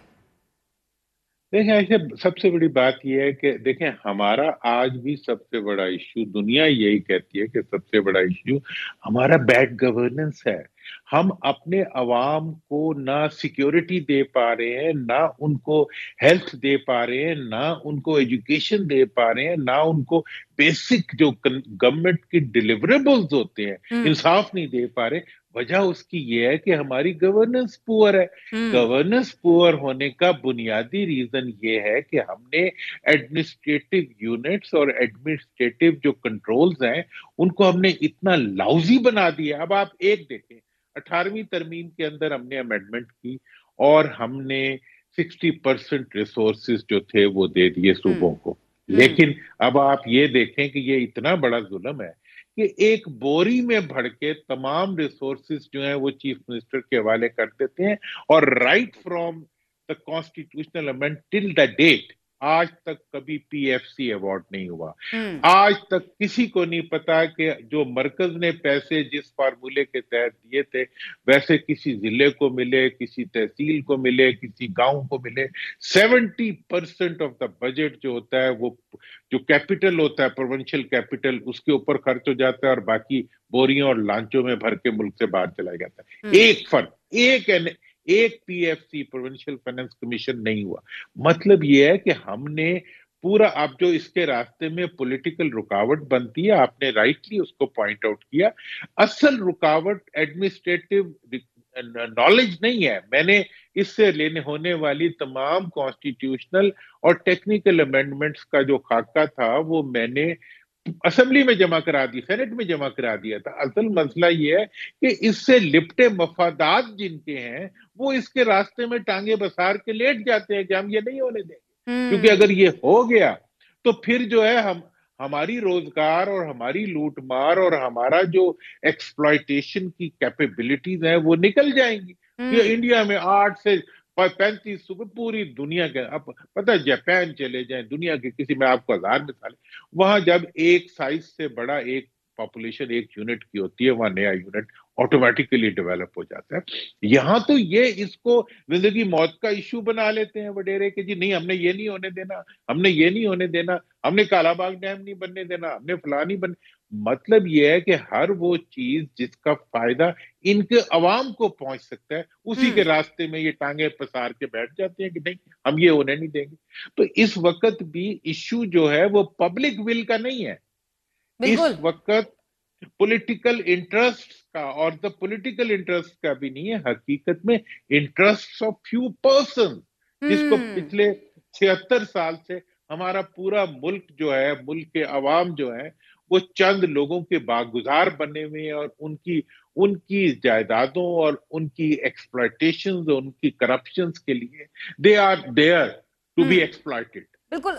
देखें, ऐसे सबसे बड़ी बात यह है कि देखें, हमारा आज भी सबसे बड़ा इश्यू, दुनिया यही कहती है कि सबसे बड़ा इश्यू हमारा बैड गवर्नेंस है। हम अपने अवाम को ना सिक्योरिटी दे पा रहे हैं, ना उनको हेल्थ दे पा रहे हैं, ना उनको एजुकेशन दे पा रहे हैं, ना उनको बेसिक जो गवर्नमेंट की डिलीवरेबल्स होते हैं इंसाफ नहीं दे पा रहे। वजह उसकी ये है कि हमारी गवर्नेंस पुअर है। गवर्नेंस पुअर होने का बुनियादी रीजन ये है कि हमने एडमिनिस्ट्रेटिव यूनिट्स और एडमिनिस्ट्रेटिव जो कंट्रोल्स हैं उनको हमने इतना लाउजी बना दिया। अब आप एक देखें, 18वीं तरमीम के अंदर हमने अमेंडमेंट की और हमने 60% रिसोर्सेज जो थे वो दे दिए सूबों को। लेकिन अब आप ये देखें कि ये इतना बड़ा जुल्म है कि एक बोरी में भर के तमाम रिसोर्सेज जो हैं वो चीफ मिनिस्टर के हवाले कर देते हैं और right from the constitutional amendment till the date आज तक कभी PFC अवार्ड नहीं हुआ। आज तक किसी को नहीं पता कि जो मरकज ने पैसे जिस फार्मूले के तहत दिए थे वैसे किसी जिले को मिले, किसी तहसील को मिले, किसी गांव को मिले। 70% ऑफ द बजट जो होता है वो जो कैपिटल होता है, प्रोविंशियल कैपिटल, उसके ऊपर खर्च हो जाता है और बाकी बोरियों और लांचों में भर के मुल्क से बाहर चला जाता है। एक फर्क, एक PFC प्रोविंशियल फाइनेंस कमीशन नहीं हुआ। मतलब यह है कि हमने पूरा, अब जो इसके रास्ते में पॉलिटिकल रुकावट बनती है, आपने राइटली उसको पॉइंट आउट किया, असल रुकावट एडमिनिस्ट्रेटिव नॉलेज नहीं है। मैंने इससे लेने होने वाली तमाम कॉन्स्टिट्यूशनल और टेक्निकल अमेंडमेंट्स का जो खाका था वो मैंने असेंबली में जमा करा दी, सेनेट में जमा करा दिया था। असल मसला ये है कि इससे लिपटे मफादात जिनके हैं वो इसके रास्ते में टांगे बसार के लेट जाते हैं कि हम ये नहीं होने देंगे, क्योंकि अगर ये हो गया तो फिर जो है हमारी रोजगार और हमारी लूट मार और हमारा जो एक्सप्लॉयटेशन की कैपेबिलिटीज हैं वो निकल जाएंगी। ये इंडिया में 8 से 35 सूबे, पूरी दुनिया के, अब पता है जापान चले जाएं, दुनिया के किसी में आपको 1000 मिसाल, वहां जब एक साइज से बड़ा एक पॉपुलेशन एक यूनिट की होती है वहां नया यूनिट ऑटोमेटिकली डेवलप हो जाता है। यहाँ तो ये इसको जिंदगी मौत का इश्यू बना लेते हैं वडेरे के, जी नहीं हमने ये नहीं होने देना, हमने ये नहीं होने देना, हमने कालाबाग डैम नहीं बनने देना, हमने फलानी مطلب یہ ہے کہ ہر وہ چیز جس کا فائدہ ان کے عوام کو پہنچ سکتا ہے اسی کے راستے میں یہ ٹانگیں پسار کے بیٹھ جاتے ہیں کہ نہیں ہم یہ ہونے نہیں دیں گے. تو اس وقت بھی ایشو جو ہے وہ پبلک ول کا نہیں ہے, اس وقت پولیٹیکل انٹرسٹ کا, اور دا پولیٹیکل انٹرسٹ کا بھی نہیں ہے, حقیقت میں انٹرسٹ آف فیو پرسن, جس کو پچھلے 76 سال سے ہمارا پورا ملک جو ہے, ملک کے عوام جو ہے وہ چند لوگوں کے باگزار بنے ہوئے ہیں, اور ان کی جائیدادوں اور ان کی ایکسپلائٹیشنز اور ان کی کرپشنز کے لیے they are there to be exploited. بالکل.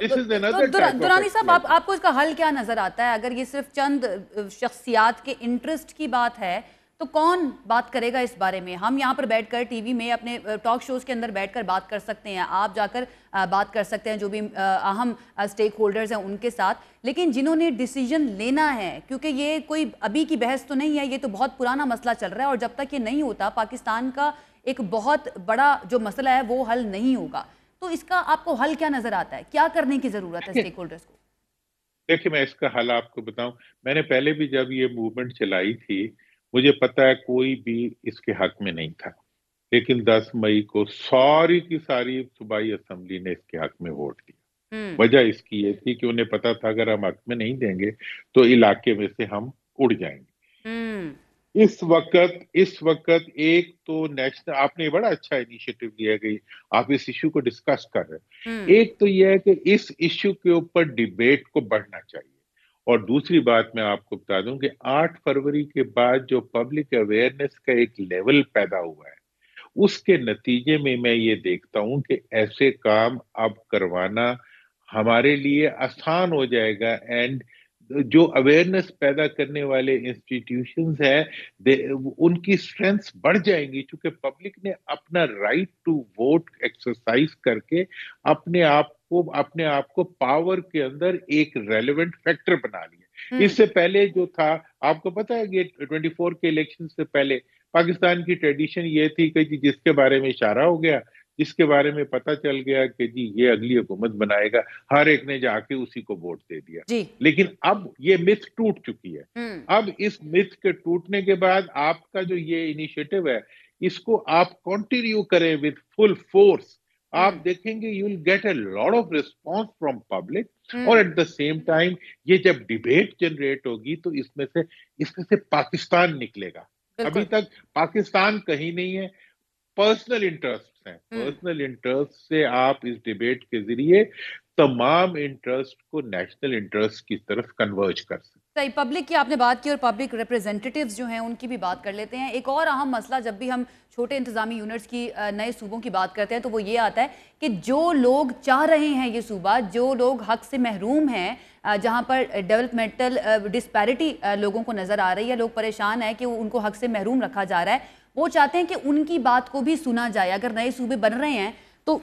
درانی صاحب, آپ کو اس کا حل کیا نظر آتا ہے؟ اگر یہ صرف چند شخصیات کے انٹرسٹ کی بات ہے تو کون بات کرے گا اس بارے میں؟ ہم یہاں پر بیٹھ کر ٹی وی میں اپنے ٹاک شوز کے اندر بیٹھ کر بات کر سکتے ہیں, آپ جا کر بات کر سکتے ہیں جو بھی اہم سٹیک ہولڈرز ہیں ان کے ساتھ, لیکن جنہوں نے ڈیسیجن لینا ہے, کیونکہ یہ کوئی ابھی کی بحث تو نہیں ہے, یہ تو بہت پرانا مسئلہ چل رہا ہے, اور جب تک یہ نہیں ہوتا پاکستان کا ایک بہت بڑا جو مسئلہ ہے وہ حل نہیں ہوگا. تو اس کا آپ کو حل کیا نظر آتا ہے؟ کیا کرنے کی ضرورت ہے سٹیک ہولڈرز کو؟ دیکھیں, میں اس کا حل آپ کو بتاؤں. میں نے پہلے بھی جب یہ موومنٹ چلائی تھی, مجھے پتا ہے کوئی بھی اس کے حق میں نہیں تھا, لیکن 10 مئی کو ساری کی ساری صوبائی اسمبلی نے اس کے حق میں ووٹ دیا. وجہ اس کی یہ تھی کہ انہیں پتا تھا اگر ہم حق میں نہیں دیں گے تو علاقے میں سے ہم اڑ جائیں گے. اس وقت ایک تو نیشنل, آپ نے بڑا اچھا انیشیٹو لیا گئی, آپ اس ایشو کو ڈسکس کر رہے ہیں. ایک تو یہ ہے کہ اس ایشو کے اوپر ڈیبیٹ کو بڑھنا چاہیے, اور دوسری بات میں آپ کو بتا دوں کہ 8 فروری کے بعد جو پبلک اویئرنیس کا ایک لیول پیدا ہوا ہے, اس کے نتیجے میں یہ دیکھتا ہوں کہ ایسے کام اب کروانا ہمارے لیے آسان ہو جائے گا. اینڈ جو اویئرنیس پیدا کرنے والے انسٹیٹیوشنز ہیں ان کی اسٹرینتھ بڑھ جائیں گی, چونکہ پبلک نے اپنا رائٹ ٹو ووٹ ایکسرسائز کر کے اپنے آپ کو پاور کے اندر ایک ریلیونٹ فیکٹر بنا لیا. اس سے پہلے جو تھا, آپ کو پتا ہے کہ 24 کے الیکشن سے پہلے پاکستان کی ٹریڈیشن یہ تھی کہ جس کے بارے میں اشارہ ہو گیا, جس کے بارے میں پتا چل گیا کہ جی یہ اگلی حکومت بنائے گا, ہر ایک نے جا کے اسی کو ووٹ دے دیا. لیکن اب یہ متھ ٹوٹ چکی ہے. اب اس متھ کے ٹوٹنے کے بعد آپ کا جو یہ انیشیٹو ہے, اس کو آپ کنٹینیو کریں ود فل فورس. آپ دیکھیں گے you will get a lot of response from public, اور ایٹ دا سیم ٹائم یہ جب ڈیبیٹ جنریٹ ہوگی تو اس میں سے پاکستان نکلے گا. ابھی تک پاکستان کہیں نہیں ہے, پرسنل انٹرسٹ ہیں. پرسنل انٹرسٹ سے آپ اس ڈیبیٹ کے ذریعے تمام انٹرسٹ کو نیشنل انٹرسٹ کی طرف کنورج کر سکتے. صحیح, پبلک کی آپ نے بات کی اور پبلک ریپرزینٹیٹیوز جو ہیں ان کی بھی بات کر لیتے ہیں. ایک اور اہم مسئلہ جب بھی ہم چھوٹے انتظامی یونٹس کی نئے صوبوں کی بات کرتے ہیں تو وہ یہ آتا ہے کہ جو لوگ چاہ رہے ہیں یہ صوبہ, جو لوگ حق سے محروم ہیں, جہاں پر ڈیولپمنٹل ڈسپیرٹی لوگوں کو نظر آ رہی ہے, لوگ پریشان ہیں کہ ان کو حق سے محروم رکھا جا رہا ہے, وہ چاہتے ہیں کہ ان کی بات کو بھی سنا جائے. اگر نئے صوبے بن رہے ہیں تو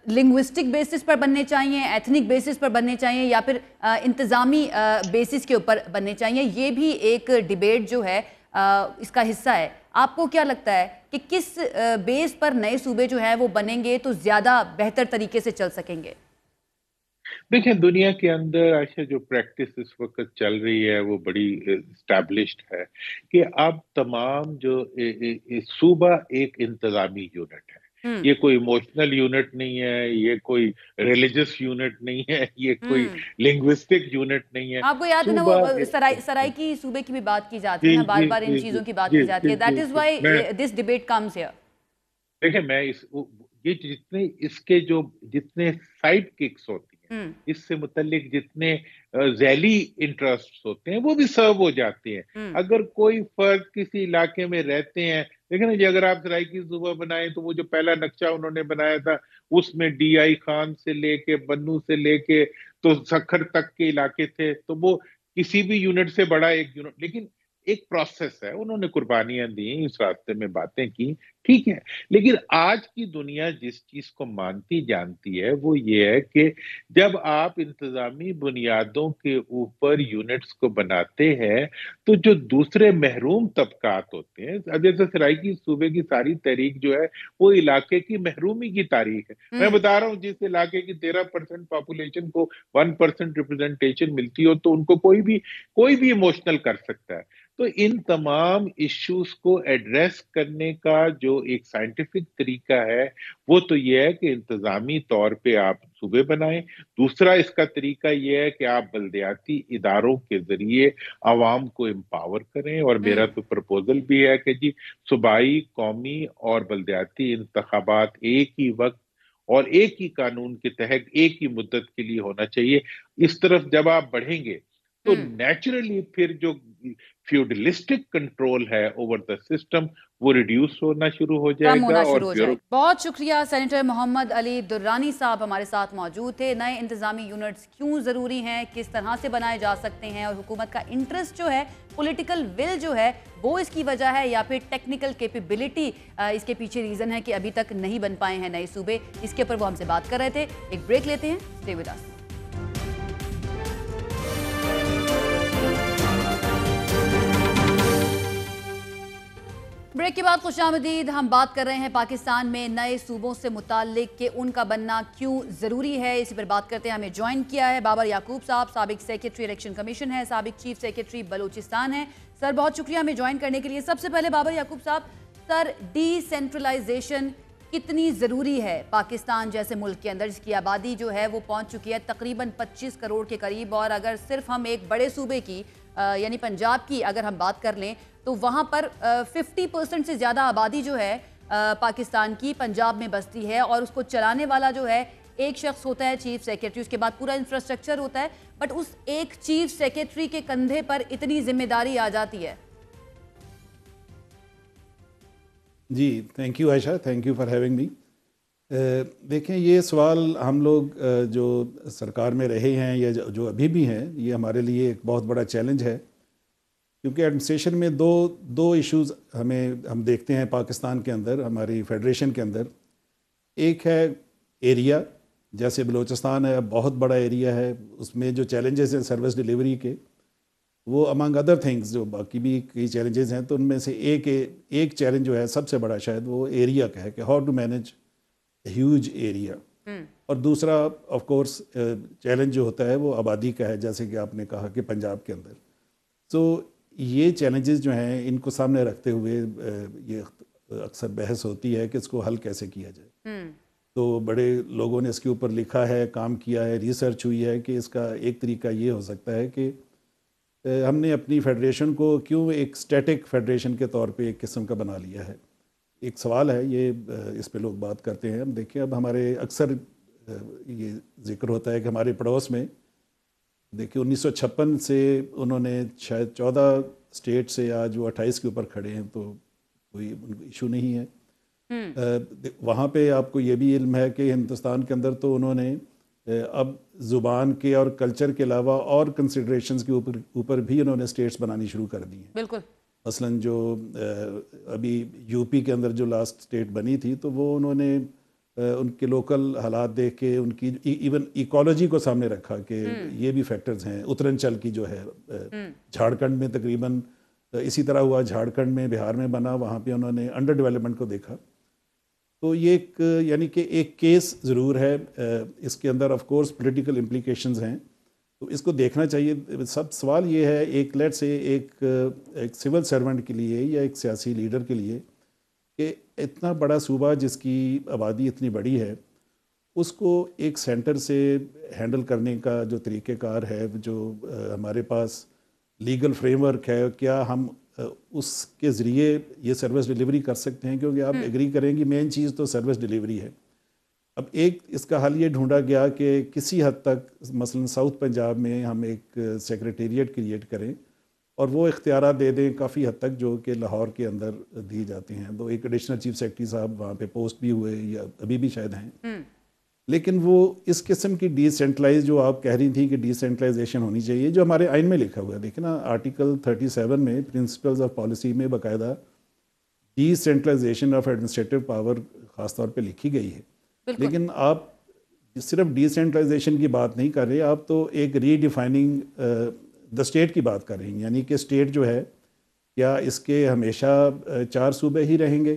لنگوسٹک بیسس پر بننے چاہیے, ایتھنک بیسس پر بننے چاہیے, یا پھر انتظامی بیسس کے اوپر بننے چاہیے. یہ بھی ایک ڈیبیٹ جو ہے اس کا حصہ ہے. آپ کو کیا لگتا ہے کہ کس بیس پر نئے صوبے جو ہیں وہ بنیں گے تو زیادہ بہتر طریقے سے چل سکیں گے؟ دیکھیں, دنیا کے اندر عائشہ جو پریکٹس اس وقت چل رہی ہے وہ بڑی اسٹیبلشڈ ہے کہ اب تمام جو صوبہ ایک انتظامی یونٹ ہے. یہ کوئی ایموشنل یونٹ نہیں ہے, یہ کوئی ریلیجس یونٹ نہیں ہے, یہ کوئی لنگوسٹک یونٹ نہیں ہے. آپ کو یاد ہے نا وہ سرائی کی صوبے کی بھی بات کی جاتی ہے, بار بار ان چیزوں کی بات کی جاتی ہے. That is why this debate comes here. دیکھیں, میں یہ جتنے سائڈ ککس ہوتی ہیں, اس سے متعلق جتنے ذیلی انٹرسٹ ہوتے ہیں وہ بھی سرو ہو جاتے ہیں. اگر کوئی فرد کسی علاقے میں رہتے ہیں, دیکھیں نا جی, اگر آپ سرائی کی صوبہ بنائیں تو وہ جو پہلا نقشہ انہوں نے بنایا تھا اس میں ڈی آئی خان سے لے کے بنو سے لے کے تو سکھر تک کے علاقے تھے, تو وہ کسی بھی یونٹ سے بڑا ایک یونٹ. لیکن एक प्रोसेस है, उन्होंने कुर्बानियां दी, इस रास्ते में बातें की, ठीक है। लेकिन आज की दुनिया जिस चीज को मानती जानती है वो ये है कि जब आप इंतजामी बुनियादों के ऊपर यूनिट्स को बनाते हैं तो जो दूसरे महरूम तबकात होते हैं, अब जैसे सराइकी सूबे की सारी तहरीक जो है वो इलाके की महरूमी की तारीख है। मैं बता रहा हूँ जिस इलाके की 13% पॉपुलेशन को 1% रिप्रेजेंटेशन मिलती हो तो उनको कोई भी इमोशनल कर सकता है। तो इन तमाम इश्यूज को एड्रेस करने का जो एक साइंटिफिक तरीका है वो तो ये है कि इंतजामी तौर पे आप सूबे बनाएं। दूसरा इसका तरीका ये है कि आप बल्दियाती इदारों के जरिए आवाम को एम्पावर करें, और मेरा तो प्रपोजल भी है कि जी सूबाई, कौमी और बल्दियाती इंतखाबात एक ही वक्त और एक ही कानून के तहत एक ही मुद्दत के लिए होना चाहिए। इस तरफ जब आप बढ़ेंगे तो नेचुरली फिर जो फ्यूडलिस्टिक कंट्रोल है ओवर द सिस्टम वो रिड्यूस होना शुरू हो जाएगा और बहुत शुक्रिया। सेनेटर मोहम्मद अली दुर्रानी साहब हमारे साथ मौजूद थे। नए इंतजामी यूनिट्स क्यों ज़रूरी हैं, किस तरह से बनाए जा सकते हैं, और हुकूमत का इंटरेस्ट जो है, पॉलिटिकल विल जो है वो इसकी वजह है या फिर टेक्निकल कैपेबिलिटी इसके पीछे रीज़न है कि अभी तक नहीं बन पाए हैं नए सूबे, इसके ऊपर वो हमसे बात कर रहे थे। एक ब्रेक लेते हैं, स्टे विद अस। ब्रेक के बाद खुशामदीद। हम बात कर रहे हैं पाकिस्तान में नए सूबों से मुताल्लिक कि उनका बनना क्यों ज़रूरी है, इसी पर बात करते हैं। हमें ज्वाइन किया है बाबर याकूब साहब, साबिक सेक्रेटरी इलेक्शन कमीशन है, साबिक चीफ सेक्रेटरी बलूचिस्तान है। सर बहुत शुक्रिया हमें ज्वाइन करने के लिए। सबसे पहले बाबर याकूब साहब, सर डिसेंट्रलाइजेशन कितनी ज़रूरी है पाकिस्तान जैसे मुल्क के अंदर जिसकी आबादी जो है वो पहुँच चुकी है तकरीबन 25 करोड़ के करीब, और अगर सिर्फ हम एक बड़े सूबे की यानी पंजाब की अगर हम बात कर लें तो वहाँ पर 50% से ज़्यादा आबादी जो है पाकिस्तान की पंजाब में बसती है, और उसको चलाने वाला जो है एक शख्स होता है चीफ सेक्रेटरी, उसके बाद पूरा इंफ्रास्ट्रक्चर होता है, बट उस एक चीफ सेक्रेटरी के कंधे पर इतनी जिम्मेदारी आ जाती है। जी thank you Ayesha, thank you for having me. देखें ये सवाल हम लोग जो सरकार में रहे हैं या जो अभी भी हैं, ये हमारे लिए एक बहुत बड़ा चैलेंज है, क्योंकि एडमिनिस्ट्रेशन में दो इश्यूज़ हम देखते हैं पाकिस्तान के अंदर, हमारी फेडरेशन के अंदर। एक है एरिया, जैसे बलूचिस्तान है, बहुत बड़ा एरिया है, उसमें जो चैलेंजेस हैं सर्विस डिलीवरी के, वो अमंग अदर थिंग्स जो बाकी भी कई चैलेंजेस हैं, तो उनमें से एक चैलेंज जो है सबसे बड़ा शायद वो एरिया का है कि how to manage huge area. और दूसरा ऑफ कोर्स चैलेंज जो होता है वो आबादी का है, जैसे कि आपने कहा कि पंजाब के अंदर। तो ये चैलेंजेस जो हैं इनको सामने रखते हुए ये अक्सर बहस होती है कि इसको हल कैसे किया जाए। तो बड़े लोगों ने इसके ऊपर लिखा है, काम किया है, रिसर्च हुई है कि इसका एक तरीका ये हो सकता है कि हमने अपनी फेडरेशन को क्यों एक स्टैटिक फेडरेशन के तौर पे एक किस्म का बना लिया है। एक सवाल है ये, इस पे लोग बात करते हैं। हम देखें अब हमारे अक्सर ये जिक्र होता है कि हमारे पड़ोस में देखिए 1956 से उन्होंने शायद 14 स्टेट से आज वो 28 के ऊपर खड़े हैं, तो कोई इशू नहीं है। वहाँ पे आपको ये भी इल्म है कि हिंदुस्तान के अंदर तो उन्होंने अब ज़ुबान के और कल्चर के अलावा और कंसिडरेशंस के ऊपर भी उन्होंने स्टेट्स बनानी शुरू कर दी हैं। बिल्कुल। मसलन जो अभी यूपी के अंदर जो लास्ट स्टेट बनी थी, तो वो उन्होंने उनके लोकल हालात देख के उनकी इवन इकोलॉजी को सामने रखा कि ये भी फैक्टर्स हैं। उत्तरांचल की जो है झारखंड में तकरीबन इसी तरह हुआ, झारखंड में, बिहार में बना, वहाँ पे उन्होंने अंडर डेवलपमेंट को देखा। तो ये एक यानी कि एक केस ज़रूर है, इसके अंदर ऑफ कोर्स पॉलिटिकल इम्प्लीकेशंस हैं, तो इसको देखना चाहिए। सब सवाल ये है, एक लेट से एक सिविल सर्वेंट के लिए या एक सियासी लीडर के लिए कि इतना बड़ा सूबा जिसकी आबादी इतनी बड़ी है, उसको एक सेंटर से हैंडल करने का जो तरीक़ेकार है, जो हमारे पास लीगल फ्रेमवर्क है, क्या हम उसके ज़रिए ये सर्विस डिलीवरी कर सकते हैं? क्योंकि आप एग्री करेंगे मेन चीज़ तो सर्विस डिलीवरी है। अब एक इसका हल ये ढूंढा गया कि किसी हद तक मसलन साउथ पंजाब में हम एक सेक्रेटेरिएट क्रिएट करें और वो इख्तियारात दे दें काफ़ी हद तक जो कि लाहौर के अंदर दी जाती हैं। तो एक एडिशनल चीफ सेक्रेटरी साहब वहाँ पे पोस्ट भी हुए या अभी भी शायद हैं। لیکن وہ اس قسم کی ڈیسینٹرلائز جو آپ کہہ رہی تھیں کہ ڈیسینٹرلائزیشن ہونی چاہیے، جو ہمارے آئین میں لکھا ہوا ہے، دیکھیں نا آرٹیکل 37 میں پرنسپلز آف پالیسی میں باقاعدہ ڈیسینٹرلائزیشن آف ایڈمنسٹریٹو پاور خاص طور پہ لکھی گئی ہے، لیکن آپ صرف ڈیسینٹرلائزیشن کی بات نہیں کر رہے، آپ تو ایک ری ڈیفائننگ دا اسٹیٹ کی بات کر رہی ہیں، یعنی کہ اسٹیٹ جو ہے کیا اس کے ہمیشہ 4 صوبے ہی رہیں گے؟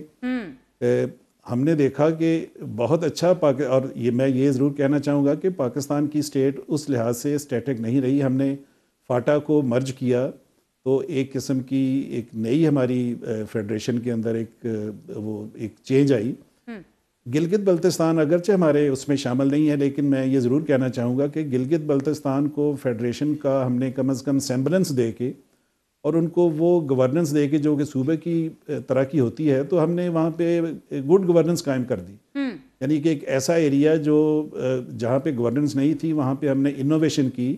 ہم نے دیکھا کہ بہت اچھا اور میں یہ ضرور کہنا چاہوں گا کہ پاکستان کی اسٹیٹ اس لحاظ سے اسٹیٹک نہیں رہی. ہم نے فاٹا کو مرج کیا تو ایک قسم کی ایک نئی ہماری فیڈریشن کے اندر ایک چینج آئی. گلگت بلتستان اگرچہ ہمارے اس میں شامل نہیں ہے، لیکن میں یہ ضرور کہنا چاہوں گا کہ گلگت بلتستان کو فیڈریشن کا ہم نے کم از کم سیمبلنس دے کے اور ان کو وہ گورننس دے کے جو کہ صوبے کی طرح کی ہوتی ہے، تو ہم نے وہاں پہ گڈ گورننس قائم کر دی. یعنی کہ ایک ایسا ایریا جو جہاں پہ گورننس نہیں تھی وہاں پہ ہم نے انوویشن کی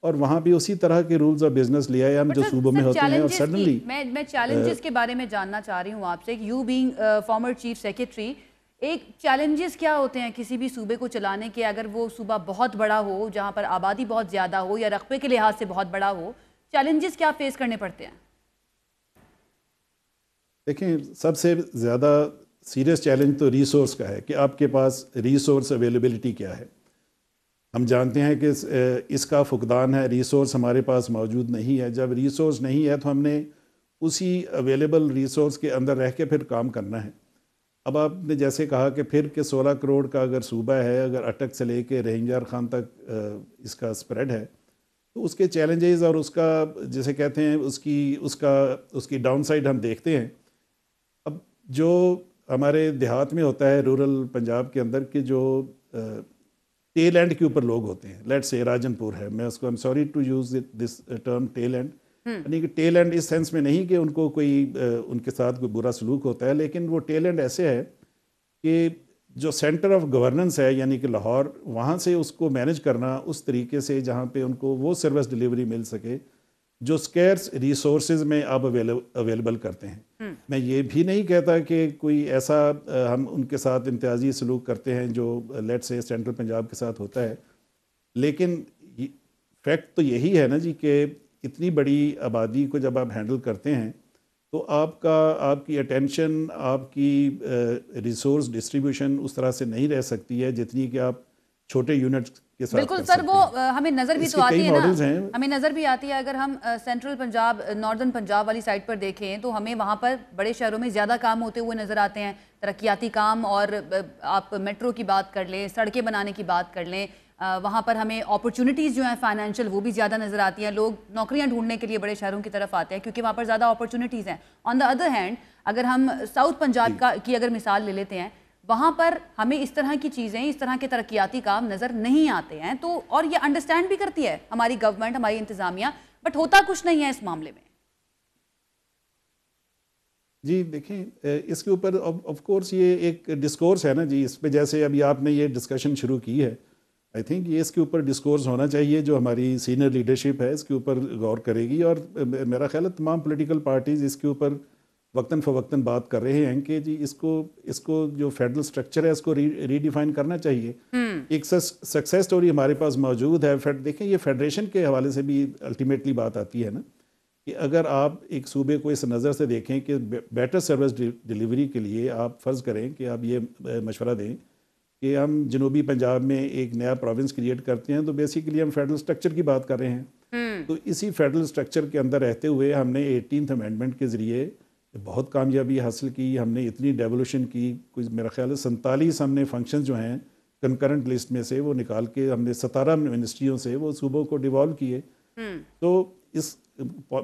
اور وہاں بھی اسی طرح کے رولز آف بزنس لیا ہے ہم جو صوبوں میں ہوتے ہیں. اور سڈنلی میں چیلنجز کے بارے میں جاننا چاہ رہی ہوں آپ سے، you being farmer chief secretary, ایک چیلنجز کیا ہوتے ہیں کسی بھی صوبے کو چلانے کے؟ اگر وہ صوبہ بہت بڑا ہو، جہاں پر آبادی بہت زیادہ ہو یا رقبے کے لحاظ سے بہت بڑا ہو، چیلنجز کیا فیس کرنے پڑتے ہیں؟ دیکھیں، سب سے زیادہ سیریس چیلنج تو ریسورس کا ہے کہ آپ کے پاس ریسورس اویلیبلٹی کیا ہے. ہم جانتے ہیں کہ اس کا فقدان ہے، ریسورس ہمارے پاس موجود نہیں ہے. جب ریسورس نہیں ہے تو ہم نے اسی اویلیبل ریسورس کے اندر رہ کے پھر کام کرنا ہے. اب آپ نے جیسے کہا کہ پھر کہ 16 کروڑ کا اگر صوبہ ہے، اگر اٹک سے لے کے رہنجار خان تک اس کا اسپریڈ ہے، تو اس کے چیلنجز اور اس کا جیسے کہتے ہیں اس کی ڈاؤن سائڈ ہم دیکھتے ہیں. اب جو ہمارے دیہات میں ہوتا ہے، رورل پنجاب کے اندر کہ جو ٹیل اینڈ کے اوپر لوگ ہوتے ہیں، لیٹ سے راجن پور ہے، میں اس کو sorry to use this term tail end, یعنی کہ ٹیل اینڈ اس سینس میں نہیں کہ ان کو کوئی ان کے ساتھ کوئی برا سلوک ہوتا ہے، لیکن وہ ٹیل اینڈ ایسے ہے کہ جو سینٹر آف گورننس ہے یعنی کہ لاہور، وہاں سے اس کو مینج کرنا اس طریقے سے جہاں پہ ان کو وہ سروس ڈیلیوری مل سکے جو سکیئرس ریسورسز میں آپ اویلیبل کرتے ہیں. میں یہ بھی نہیں کہتا کہ کوئی ایسا ہم ان کے ساتھ امتیازی سلوک کرتے ہیں جو لیٹ سے سینٹرل پنجاب کے ساتھ ہوتا ہے، لیکن فیکٹ تو یہی ہے نا جی کہ اتنی بڑی آبادی کو جب آپ ہینڈل کرتے ہیں تو آپ کی اٹینشن، آپ کی ریسورس ڈسٹریبیوشن اس طرح سے نہیں رہ سکتی ہے جتنی کہ آپ چھوٹے یونٹ کے ساتھ. بالکل سر، وہ ہمیں نظر بھی تو آتی ہے نا، ہمیں نظر بھی آتی ہے. اگر ہم سینٹرل پنجاب، ناردرن پنجاب والی سائڈ پر دیکھیں تو ہمیں وہاں پر بڑے شہروں میں زیادہ کام ہوتے ہوئے نظر آتے ہیں، ترقیاتی کام. اور آپ میٹرو کی بات کر لیں، سڑکیں بنانے کی بات کر لیں، وہاں پر ہمیں اپرچونٹیز جو ہیں فائنینشیل وہ بھی زیادہ نظر آتی ہیں. لوگ نوکریاں ڈھونڈنے کے لیے بڑے شہروں کی طرف آتے ہیں کیونکہ وہاں پر زیادہ اپرچونٹیز ہیں. آن دا ادر ہینڈ اگر ہم ساؤتھ پنجاب کی اگر مثال لے لیتے ہیں، وہاں پر ہمیں اس طرح کی چیزیں، اس طرح کے ترقیاتی کام نظر نہیں آتے ہیں. تو اور یہ انڈرسٹینڈ بھی کرتی ہے ہماری گورنمنٹ، ہماری انتظامیہ، بٹ ہوتا کچھ نہیں ہے اس معاملے میں. جی دیکھیں، اس کے اوپر آف کورس یہ ایک ڈسکورس ہے نا جی، اس پہ جیسے ابھی آپ نے یہ ڈسکشن شروع کی ہے، آئی تھنک یہ اس کے اوپر ڈسکورس ہونا چاہیے. جو ہماری سینئر لیڈرشپ ہے اس کے اوپر غور کرے گی، اور میرا خیال ہے تمام پولیٹیکل پارٹیز اس کے اوپر وقتاً فوقتاً بات کر رہے ہیں کہ جی اس کو جو فیڈرل سٹرکچر ہے اس کو ری ڈیفائن کرنا چاہیے. ایک سکسیس سٹوری ہمارے پاس موجود ہے. دیکھیں، یہ فیڈریشن کے حوالے سے بھی الٹیمیٹلی بات آتی ہے نا کہ اگر آپ ایک صوبے کو اس نظر سے دیکھیں کہ بیٹر سروس ڈیلیوری کے لیے آپ فرض کریں کہ آپ یہ مشورہ دیں کہ ہم جنوبی پنجاب میں ایک نیا پروونس کریٹ کرتے ہیں، تو بیسیکلی ہم فیڈرل سٹرکچر کی بات کر رہے ہیں. تو اسی فیڈرل سٹرکچر کے اندر رہتے ہوئے ہم نے 18th امینڈمنٹ کے ذریعے بہت کامیابی حاصل کی. ہم نے اتنی ڈیولوشن کی، کچھ میرا خیال ہے 47 ہم نے فنکشن جو ہیں کنکرنٹ لسٹ میں سے وہ نکال کے ہم نے 17 منسٹریوں سے وہ صوبوں کو ڈیوالو کیے. تو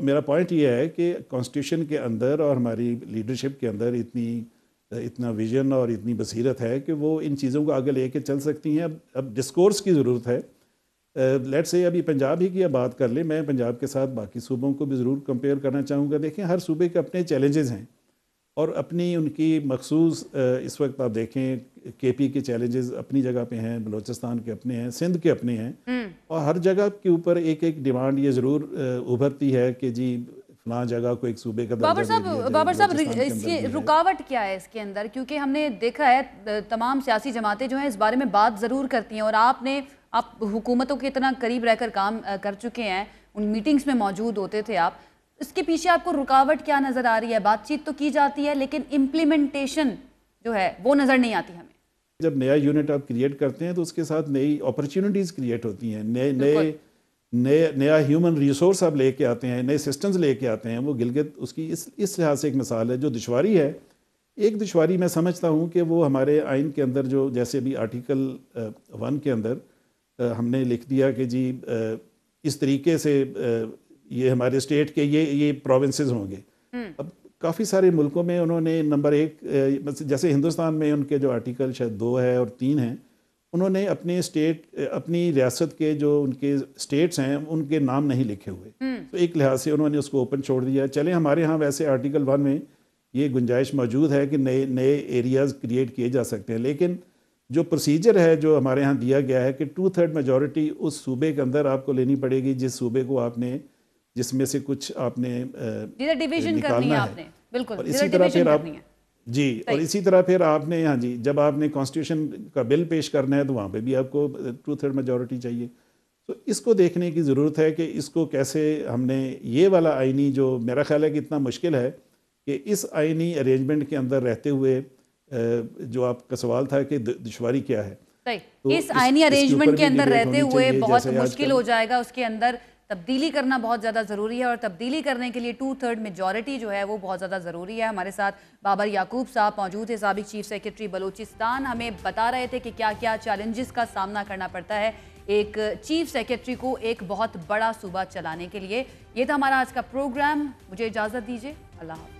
میرا پوائنٹ یہ ہے کہ کانسٹیٹیوشن کے اندر اور ہماری لیڈرشپ کے اندر اتنا ویژن اور اتنی بصیرت ہے کہ وہ ان چیزوں کو آگے لے کے چل سکتی ہیں. اب ڈسکورس کی ضرورت ہے. لیٹ سے ابھی پنجاب ہی کی بات کر لیں، میں پنجاب کے ساتھ باقی صوبوں کو بھی ضرور کمپیئر کرنا چاہوں گا. دیکھیں، ہر صوبے کے اپنے چیلنجز ہیں اور اپنی ان کی مخصوص اس وقت آپ دیکھیں کے پی کے چیلنجز اپنی جگہ پہ ہیں، بلوچستان کے اپنے ہیں، سندھ کے اپنے ہیں، اور ہر جگہ کے اوپر ایک ڈیمانڈ یہ ضرور ابھرتی ہے کہ جی फलां जगह को एक सूबे का बाबर साहब इसकी रुकावट क्या है इसके अंदर? क्योंकि हमने देखा है तमाम सियासी जमातें जो हैं इस बारे में बात ज़रूर करती हैं, और आप हुकूमतों के इतना करीब रहकर काम कर चुके हैं, उन मीटिंग्स में मौजूद होते थे आप, इसके पीछे आपको रुकावट क्या नज़र आ रही है? बातचीत तो की जाती है लेकिन इम्प्लीमेंटेशन जो है वो नज़र नहीं आती हमें। जब नया यूनिट आप क्रिएट करते हैं तो उसके साथ नई अपॉर्चुनिटीज़ क्रिएट होती हैं, नया ह्यूमन रिसोर्स आप लेके आते हैं, नए सिस्टम्स लेके आते हैं। वो गिलगित उसकी इस लिहाज से एक मिसाल है। जो दुश्वारी है, एक दुश्वारी मैं समझता हूँ कि वो हमारे आइन के अंदर जो, जैसे अभी आर्टिकल 1 के अंदर हमने लिख दिया कि जी इस तरीके से ये हमारे स्टेट के ये प्रोविंसेस होंगे। अब काफ़ी सारे मुल्कों में उन्होंने नंबर 1, जैसे हिंदुस्तान में उनके जो आर्टिकल शायद 2 है और 3 हैं, उन्होंने अपनी रियासत के जो उनके स्टेट्स हैं उनके नाम नहीं लिखे हुए। तो एक लिहाज से उन्होंने उसको ओपन छोड़ दिया। चले हमारे यहाँ वैसे आर्टिकल 1 में ये गुंजाइश मौजूद है कि नए एरियाज़ क्रिएट किए जा सकते हैं, लेकिन जो प्रोसीजर है जो हमारे यहाँ दिया गया है कि 2/3 मेजॉरिटी उस सूबे के अंदर आपको लेनी पड़ेगी जिस सूबे को आपने, जिसमें से कुछ आपने डिवीजन करनी है आपने, बिल्कुल। और इसी तरह फिर आप जी, और इसी तरह फिर आपने, हाँ जी, जब आपने कॉन्स्टिट्यूशन का बिल पेश करना है तो वहाँ पे भी आपको 2/3 मेजॉरिटी चाहिए। तो इसको देखने की ज़रूरत है कि इसको कैसे हमने ये वाला आइनी, जो मेरा ख्याल है कि इतना मुश्किल है कि इस आइनी अरेंजमेंट के अंदर रहते हुए, जो आपका सवाल था कि दुश्वारी क्या है, तो इस आइनी अरेंजमेंट के अंदर रहते हुए बहुत मुश्किल हो जाएगा। उसके अंदर तब्दीली करना बहुत ज़्यादा ज़रूरी है, और तब्दीली करने के लिए 2/3 मेजॉरिटी जो है वो बहुत ज़्यादा ज़रूरी है। हमारे साथ बाबर याकूब साहब मौजूद है, साबिक चीफ सेक्रेटरी बलूचिस्तान। हमें बता रहे थे कि क्या क्या चैलेंजेस का सामना करना पड़ता है एक चीफ सेक्रेटरी को एक बहुत बड़ा सूबा चलाने के लिए। ये था हमारा आज का प्रोग्राम। मुझे इजाज़त दीजिए, अल्लाह हाफ़िज़।